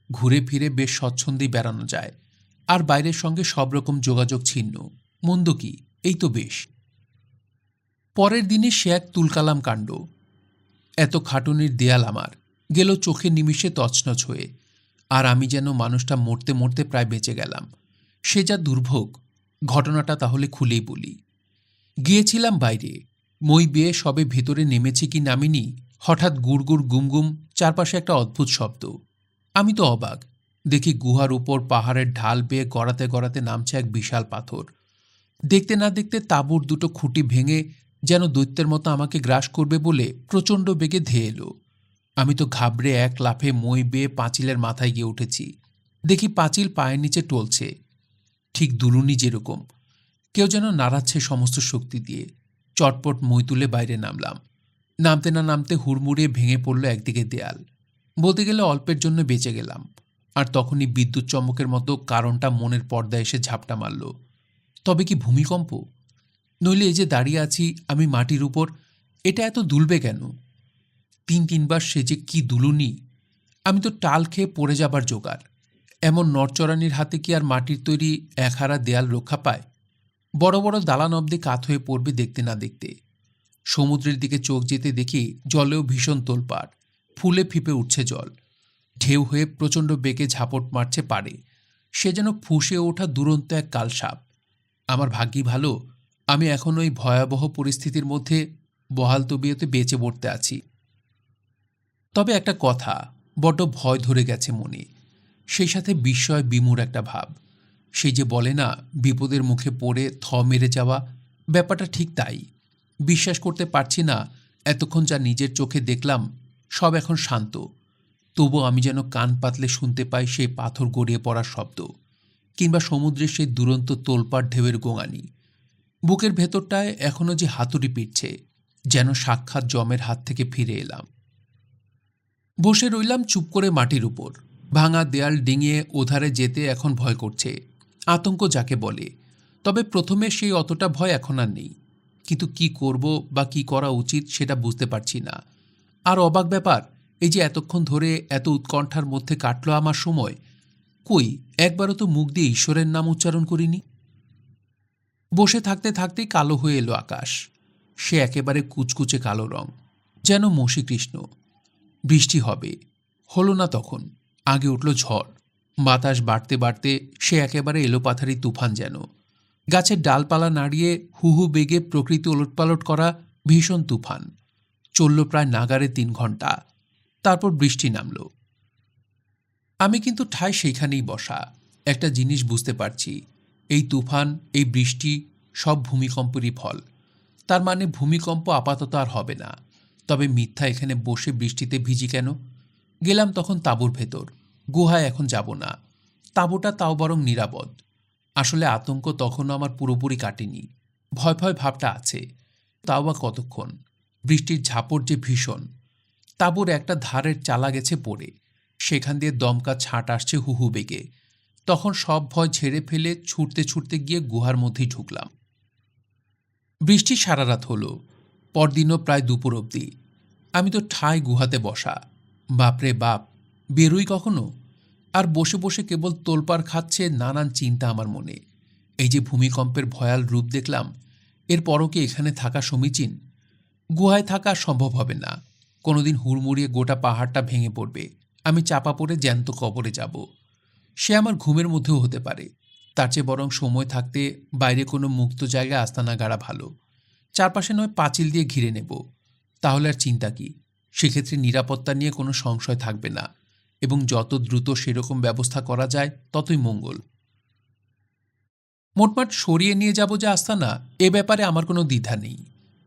S1: ঘুরে ফিরে বেশ স্বচ্ছন্দেই বেড়ানো যায়। আর বাইরের সঙ্গে সব রকম যোগাযোগ ছিন্ন। মন্দ কি, এই তো বেশ। পরের দিনে সে এক তুলকালাম কাণ্ড। এত খাটুনির দেয়াল আমার গেল চোখের নিমিষে তছনছ হয়ে। আর আমি যেন মানুষটা মরতে মরতে প্রায় বেঁচে গেলাম। সে যা দুর্ভোগ। ঘটনাটা তাহলে খুলেই বলি। গিয়েছিলাম বাইরে। মই বেয়ে সবে ভেতরে নেমেছি কি নামিনি, হঠাৎ গুড়গুড় গুমগুম চারপাশে একটা অদ্ভুত শব্দ। আমি তো অবাক। দেখি গুহার উপর পাহাড়ের ঢাল বেয়ে গড়াতে গড়াতে নামছে এক বিশাল পাথর। দেখতে না দেখতে তাঁবুর 2টো খুঁটি ভেঙে যেন দৈত্যের মতো আমাকে গ্রাস করবে বলে প্রচণ্ড বেগে ধেয়ে এলো। আমি তো ঘাবড়ে এক লাফে মই বেয়ে পাঁচিলের মাথায় গিয়ে উঠেছি। দেখি পাঁচিল পায়ের নিচে টলছে, ঠিক দুলুনি যেরকম। কেউ যেন নাড়াচ্ছে সমস্ত শক্তি দিয়ে। চটপট মই তুলে বাইরে নামলাম। নামতে না নামতে হুড়মুড়িয়ে ভেঙে পড়ল একদিকে দেয়াল। বলতে গেলে অল্পের জন্য বেঁচে গেলাম। আর তখনই বিদ্যুৎ চমকের মতো কারণটা মনের পর্দায় এসে ঝাপটা মারল। তবে কি ভূমিকম্প? নইলে এই যে দাঁড়িয়ে আছি আমি মাটির উপর, এটা এত দুলবে কেন? 3-3বার সে যে কি দুলুনি! আমি তো টাল খেয়ে পড়ে যাবার জোগাড়। এমন নড়চড়ানির হাতে কি আর মাটির তৈরি একহারা দেয়াল রক্ষা পায়? বড় বড় দালান অব্দি কাত হয়ে পড়বে দেখতে না দেখতে। সমুদ্রের দিকে চোখ যেতে দেখি জলেও ভীষণ তোলপাড়। ফুলে ফিপে উঠছে জল। ঢেউ হয়ে প্রচণ্ড বেগে ঝাপট মারছে পাড়ে। সে যেন ফুঁসে ওঠা দুরন্ত এক কালসাপ। আমার ভাগ্যি ভালো, আমি এখন ওই ভয়াবহ পরিস্থিতির মধ্যে বহাল তবিয়তে বেঁচে পড়তে আছি। তবে একটা কথা, বড্ড ভয় ধরে গেছে মনে। সেই সাথে বিস্ময় বিমূঢ় একটা ভাব। সেই যে বলে না, বিপদের মুখে পড়ে থ মেরে যাওয়া, ব্যাপারটা ঠিক তাই। বিশ্বাস করতে পারছি না এতক্ষণ যা নিজের চোখে দেখলাম সব এখন শান্ত। তবু আমি যেন কান পাতলে শুনতে পাই সেই পাথর গড়িয়ে পড়ার শব্দ, কিংবা সমুদ্রের সেই দুরন্ত তোলপাড় ঢেউয়ের গোঙানি। বুকের ভেতরটায় এখনও যে হাতুড়ি পিটছে, যেন সাক্ষাৎ জমের হাত থেকে ফিরে এলাম। বসে রইলাম চুপ করে মাটির উপর। ভাঙা দেয়াল ডিঙিয়ে ওধারে যেতে এখন ভয় করছে, আতঙ্ক যাকে বলে। তবে প্রথমে সেই অতটা ভয় এখন আর নেই। কিন্তু কি করব বা কি করা উচিত সেটা বুঝতে পারছি না। আর অবাক ব্যাপার, এই যে এতক্ষণ ধরে এত উৎকণ্ঠার মধ্যে কাটল আমার সময়, কই একবারও তো মুখ দিয়ে ঈশ্বরের নাম উচ্চারণ করিনি। বসে থাকতে থাকতেই কালো হয়ে এলো আকাশ। সে একেবারে কুচকুচে কালো রং, যেন মসীকৃষ্ণ। বৃষ্টি হবে, হলো না তখন। আগে উঠল ঝড়। বাতাস বাড়তে বাড়তে সে একেবারে এলোপাথারি তুফান যেন। গাছের ডালপালা নাড়িয়ে হুহু বেগে প্রকৃতি ওলটপালট করা ভীষণ তুফান। চলল প্রায় নাগারে 3 ঘন্টা। তারপর বৃষ্টি নামল। আমি কিন্তু ঠায় সেইখানেই বসা। একটা জিনিস বুঝতে পারছি, এই তুফান, এই বৃষ্টি সব ভূমিকম্পেরই ফল। তার মানে ভূমিকম্প আপাতত আর হবে না। তবে মিথ্যা এখানে বসে বৃষ্টিতে ভিজি কেন? গেলাম তখন তাঁবুর ভেতর। গুহায় এখন যাব না। তাঁবুটা তাও বরং নিরাপদ। আসলে আতঙ্ক তখনও আমার পুরোপুরি কাটেনি। ভয় ভয় ভাবটা আছে, তাও বা কতক্ষণ। বৃষ্টির ঝাপট যে ভীষণ। তাঁবুর একটা ধারের চালা গেছে পড়ে, সেখান দিয়ে দমকা ছাট আসছে হুহু বেগে। তখন সব ভয় ঝেড়ে ফেলে ছুটতে ছুটতে গিয়ে গুহার মধ্যেই ঢুকলাম। বৃষ্টি সারা রাত হলো, পরদিনও প্রায় দুপুর অবধি। আমি তো ঠায় গুহাতে বসা। বাপরে বাপ, বেরোই কখনো? আর বসে বসে কেবল তোলপাড় খাচ্ছে নানান চিন্তা আমার মনে। এই যে ভূমিকম্পের ভয়াল রূপ দেখলাম, এর পরও কি এখানে থাকা সমীচীন? গুহায় থাকা সম্ভব হবে না। কোনোদিন হুড়মুড়িয়ে গোটা পাহাড়টা ভেঙে পড়বে, আমি চাপা পড়ে জ্যান্ত কবরে যাব। সে আমার ঘুমের মধ্যেও হতে পারে। তার চেয়ে বরং সময় থাকতে বাইরে কোনো মুক্ত জায়গায় আস্তানা গাড়া ভালো। চারপাশে নয় পাঁচিল দিয়ে ঘিরে নেব, তাহলে আর চিন্তা কি? সেক্ষেত্রে নিরাপত্তা নিয়ে কোনো সংশয় থাকবে না, এবং যত দ্রুত সেরকম ব্যবস্থা করা যায় ততই মঙ্গল। মোটমাট সরিয়ে নিয়ে যাব যে আস্তানা, এ ব্যাপারে আমার কোনো দ্বিধা নেই।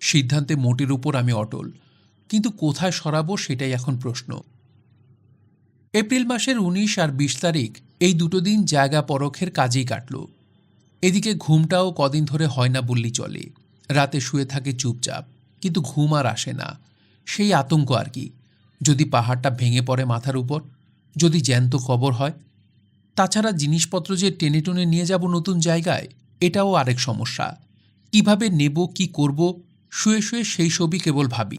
S1: সিদ্ধান্তে মোটের উপর আমি অটল। কিন্তু কোথায় সরাবো সেটাই এখন প্রশ্ন। এপ্রিল মাসের 19 আর 20 তারিখ, এই দুটো দিন জায়গা পরখের কাজেই কাটল। এদিকে ঘুমটাও কদিন ধরে হয় না বললেই চলে। রাতে শুয়ে থাকে চুপচাপ, কিন্তু ঘুম আর আসে না। সেই আতঙ্ক আর কি। যদি পাহাড়টা ভেঙে পড়ে মাথার উপর, যদি জ্যান্ত কবর হয়। তাছাড়া জিনিসপত্র যে টেনে টেনে নিয়ে যাব নতুন জায়গায়, এটাও আরেক সমস্যা। কিভাবে নেব, কি করব, শুয়ে শুয়ে সেই সবই কেবল ভাবি।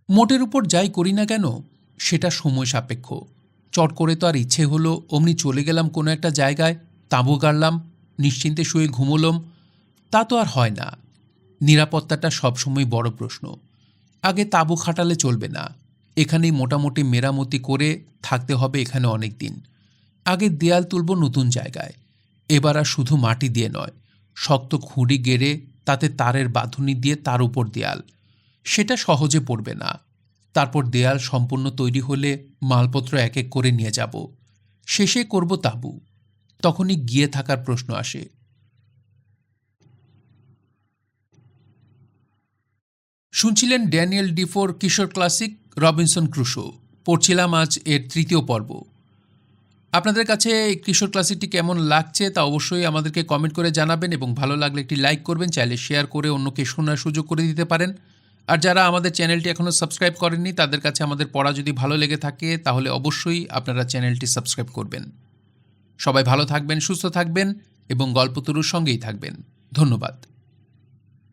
S1: মোটের উপর যাই করি না কেন, সেটা সময় সাপেক্ষ। চট করে তো আর ইচ্ছে হলো অমনি চলে গেলাম কোনো একটা জায়গায়, তাঁবু গাড়লাম, নিশ্চিন্তে শুয়ে ঘুমোলাম, তা তো আর হয় না। নিরাপত্তাটা সবসময় বড় প্রশ্ন। আগে তাঁবু খাটালে চলবে না। এখানেই মোটামুটি মেরামতি করে থাকতে হবে এখানে অনেক দিন। আগে দেয়াল তুলব নতুন জায়গায়। এবার আর শুধু মাটি দিয়ে নয়, শক্ত খুঁড়ি গেড়ে তাতে তারের বাঁধুনি দিয়ে তার উপর দেয়াল। সেটা সহজে পড়বে না। তারপর দেয়াল সম্পূর্ণ তৈরি হলে মালপত্র এক এক করে নিয়ে যাব। শেষে করব তাঁবু। তখনই গিয়ে থাকার প্রশ্ন আসে। শুনছিলেন ড্যানিয়েল ডিফোর কিশোর ক্লাসিক রবিনসন ক্রুশো। পড়ছিলাম আজ এর 3য় পর্ব। আপনাদের কাছে এই কিশোর ক্লাসিকটি কেমন লাগছে তা অবশ্যই আমাদেরকে কমেন্ট করে জানাবেন, এবং ভালো লাগলে একটি লাইক করবেন। চাইলে শেয়ার করে অন্যকে শোনার সুযোগ করে দিতে পারেন। আর যারা আমাদের চ্যানেলটি এখনও সাবস্ক্রাইব করেননি, তাদের কাছে আমাদের পড়া যদি ভালো লেগে থাকে তাহলে অবশ্যই আপনারা চ্যানেলটি সাবস্ক্রাইব করবেন। সবাই ভালো থাকবেন, সুস্থ থাকবেন এবং গল্পতরুর সঙ্গেই থাকবেন। ধন্যবাদ।